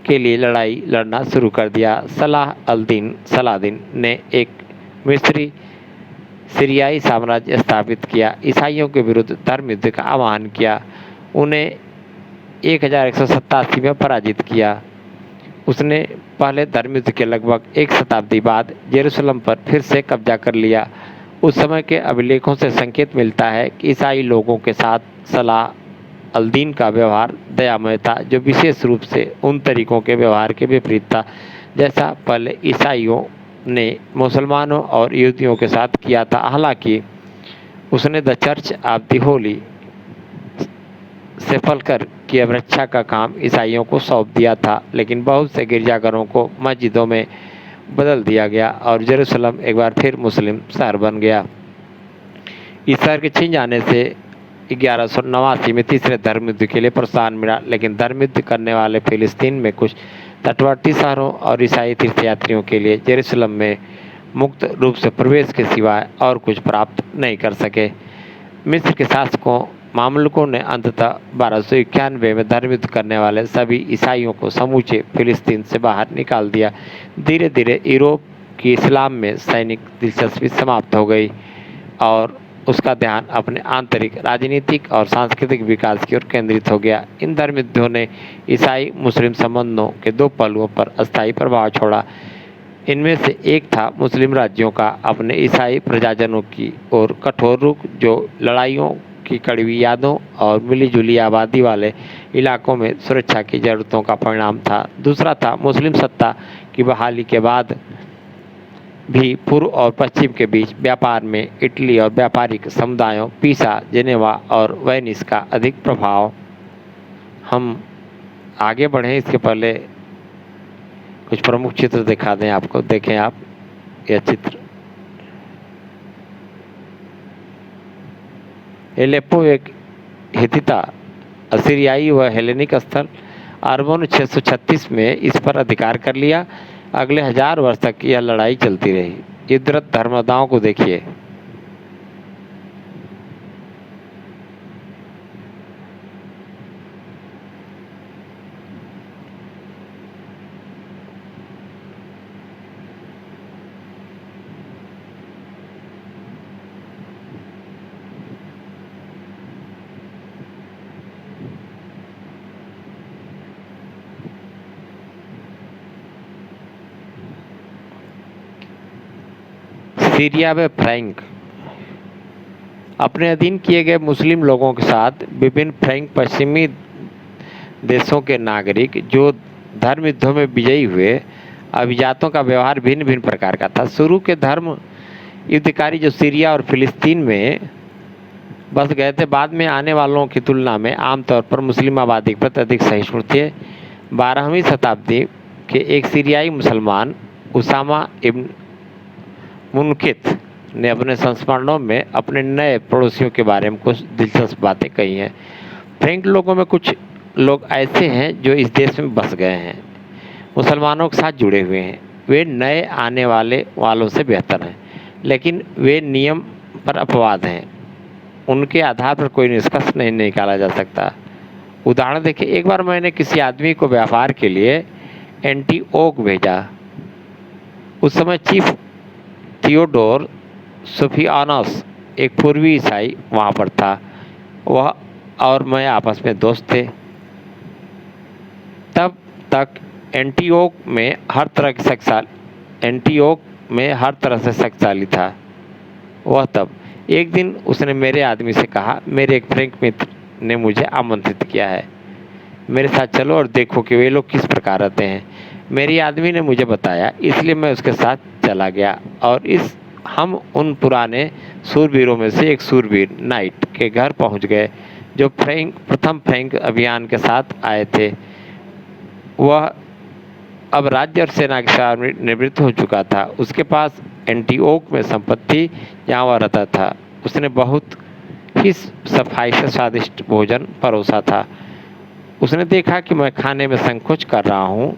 के लिए लड़ाई लड़ना शुरू कर दिया। सलाहदीन ने एक मिस्री सीरियाई साम्राज्य स्थापित किया। ईसाइयों के विरुद्ध धर्मयुद्ध का आह्वान किया, उन्हें 1187 में पराजित किया। उसने पहले धर्मयुद्ध के लगभग एक शताब्दी बाद जेरूसलम पर फिर से कब्जा कर लिया। उस समय के अभिलेखों से संकेत मिलता है कि ईसाई लोगों के साथ सलाह अल-दीन का व्यवहार दयामय था, जो विशेष रूप से उन तरीकों के व्यवहार के विपरीत था जैसा पहले ईसाइयों ने मुसलमानों और यहूदियों के साथ किया था। हालांकि उसने the church of the holy sepulchre की अवरक्षा का काम ईसाइयों को सौंप दिया था, लेकिन बहुत से गिरजाघरों को मस्जिदों में बदल दिया गया और जेरूसलम एक बार फिर मुस्लिम शहर बन गया। इस शहर के छिन जाने से 1189 में तीसरे धर्मयुद्ध के लिए प्रोत्साहन मिला, लेकिन धर्मयुद्ध करने वाले फिलिस्तीन में कुछ तटवर्ती शहरों और ईसाई तीर्थयात्रियों के लिए जेरूसलम में मुक्त रूप से प्रवेश के सिवाय और कुछ प्राप्त नहीं कर सके। मिस्र के शासकों मामलुकों ने अंततः 1291 में धर्मयुद्ध करने वाले सभी ईसाइयों को समूचे फिलिस्तीन से बाहर निकाल दिया। धीरे धीरे यूरोप की इस्लाम में सैनिक दिलचस्पी समाप्त हो गई और उसका ध्यान अपने आंतरिक राजनीतिक और सांस्कृतिक विकास की ओर केंद्रित हो गया। इन धर्मयुद्धों ने ईसाई मुस्लिम संबंधों के दो पहलुओं पर अस्थायी प्रभाव छोड़ा। इनमें से एक था मुस्लिम राज्यों का अपने ईसाई प्रजाजनों की ओर कठोर रुख, जो लड़ाइयों की कड़वी यादों और मिलीजुली आबादी वाले इलाकों में सुरक्षा की जरूरतों का परिणाम था। दूसरा था मुस्लिम सत्ता की बहाली के बाद भी पूर्व और पश्चिम के बीच व्यापार में इटली और व्यापारिक समुदायों पीसा, जेनेवा और वेनिस का अधिक प्रभाव। हम आगे बढ़ें इसके पहले कुछ प्रमुख चित्र दिखा दें आपको। देखें आप यह चित्र। एलेप्पो एक हित्तिता, असीरियाई व हेलेनिक स्थल। अरबों ने 636 में इस पर अधिकार कर लिया। अगले 1000 वर्ष तक यह लड़ाई चलती रही। युद्धरत धर्मदाओं को देखिए। सीरिया में फ्रैंक अपने अधीन किए गए मुस्लिम लोगों के साथ विभिन्न फ्रैंक पश्चिमी देशों के नागरिक जो धर्म युद्धों में विजयी हुए अभिजातों का व्यवहार भिन्न भिन्न प्रकार का था। शुरू के धर्म युद्धकारी जो सीरिया और फिलिस्तीन में बस गए थे, बाद में आने वालों की तुलना में आमतौर पर मुस्लिम आबादी के प्रति अधिक सहिष्णु थे। 12वीं शताब्दी के एक सीरियाई मुसलमान उसामा इब्न मुनकित ने अपने संस्मरणों में अपने नए पड़ोसियों के बारे में कुछ दिलचस्प बातें कही हैं। फ्रैंक लोगों में कुछ लोग ऐसे हैं जो इस देश में बस गए हैं, मुसलमानों के साथ जुड़े हुए हैं। वे नए आने वालों से बेहतर हैं, लेकिन वे नियम पर अपवाद हैं। उनके आधार पर कोई निष्कर्ष नहीं निकाला जा सकता। उदाहरण देखिए, एक बार मैंने किसी आदमी को व्यापार के लिए एंटीओक भेजा। उस समय चीफ थियोडोर सुफियानस, एक पूर्वी ईसाई, वहाँ पर था। वह और मैं आपस में दोस्त थे। तब तक एंटीओक में हर तरह से शक्तिशाली था। वह तब एक दिन उसने मेरे आदमी से कहा, मेरे एक फ्रैंक मित्र ने मुझे आमंत्रित किया है, मेरे साथ चलो और देखो कि वे लोग किस प्रकार रहते हैं। मेरी आदमी ने मुझे बताया, इसलिए मैं उसके साथ चला गया और हम उन पुराने सूरवीरों में से एक सूरवीर नाइट के घर पहुंच गए जो प्रथम फ्रैंक अभियान के साथ आए थे। वह अब राज्य और सेना की सेवा में निवृत्त हो चुका था। उसके पास एंटीओक में संपत्ति, जहाँ वह रहता था। उसने बहुत ही सफाई से स्वादिष्ट भोजन परोसा था। उसने देखा कि मैं खाने में संकोच कर रहा हूँ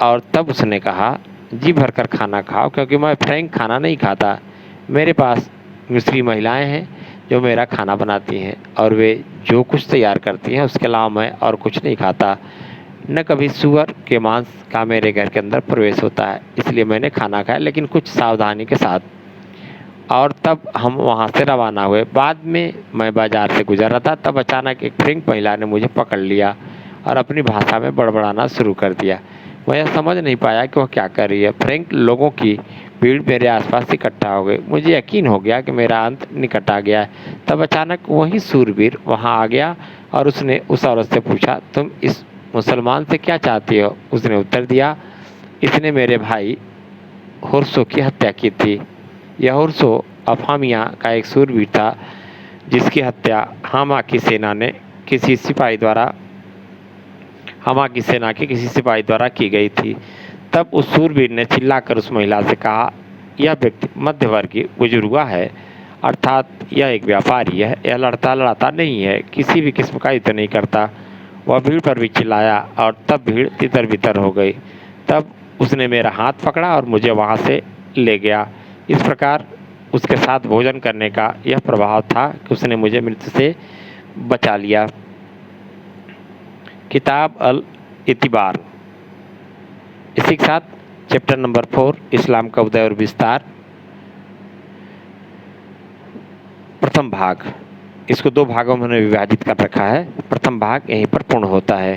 और तब उसने कहा, जी भरकर खाना खाओ, क्योंकि मैं फ्रैंक खाना नहीं खाता। मेरे पास मिस्री महिलाएं हैं जो मेरा खाना बनाती हैं और वे जो कुछ तैयार करती हैं उसके अलावा मैं और कुछ नहीं खाता। न कभी सूअर के मांस का मेरे घर के अंदर प्रवेश होता है, इसलिए मैंने खाना खाया, लेकिन कुछ सावधानी के साथ। और तब हम वहाँ से रवाना हुए। बाद में मैं बाजार से गुजर रहा था, तब अचानक एक फ्रैंक महिला ने मुझे पकड़ लिया और अपनी भाषा में बड़बड़ाना शुरू कर दिया। मैं यह समझ नहीं पाया कि वह क्या कर रही है। फ्रैंक लोगों की भीड़ मेरे आसपास इकट्ठा हो गई। मुझे यकीन हो गया कि मेरा अंत निकट आ गया है। तब अचानक वही सूरवीर वहाँ आ गया और उसने उस औरत से पूछा, तुम इस मुसलमान से क्या चाहती हो? उसने उत्तर दिया, इसने मेरे भाई हुर्सो की हत्या की थी। यह हुर्सो अफामिया का एक सूरवीर था जिसकी हत्या हामा की सेना के किसी सिपाही द्वारा की गई थी। तब उस सूरवीर ने चिल्लाकर उस महिला से कहा, यह व्यक्ति मध्यवर्गीय बुजुर्गा है, अर्थात यह एक व्यापारी है। यह लड़ता लड़ाता नहीं है, किसी भी किस्म का युद्ध नहीं करता। वह भीड़ पर भी चिल्लाया और तब भीड़ तितर बितर हो गई। तब उसने मेरा हाथ पकड़ा और मुझे वहाँ से ले गया। इस प्रकार उसके साथ भोजन करने का यह प्रभाव था कि उसने मुझे मृत्यु से बचा लिया। किताब अल इतिबार। इसी के साथ चैप्टर नंबर 4 इस्लाम का उदय और विस्तार, प्रथम भाग। इसको 2 भागों में विभाजित कर रखा है। प्रथम भाग यहीं पर पूर्ण होता है।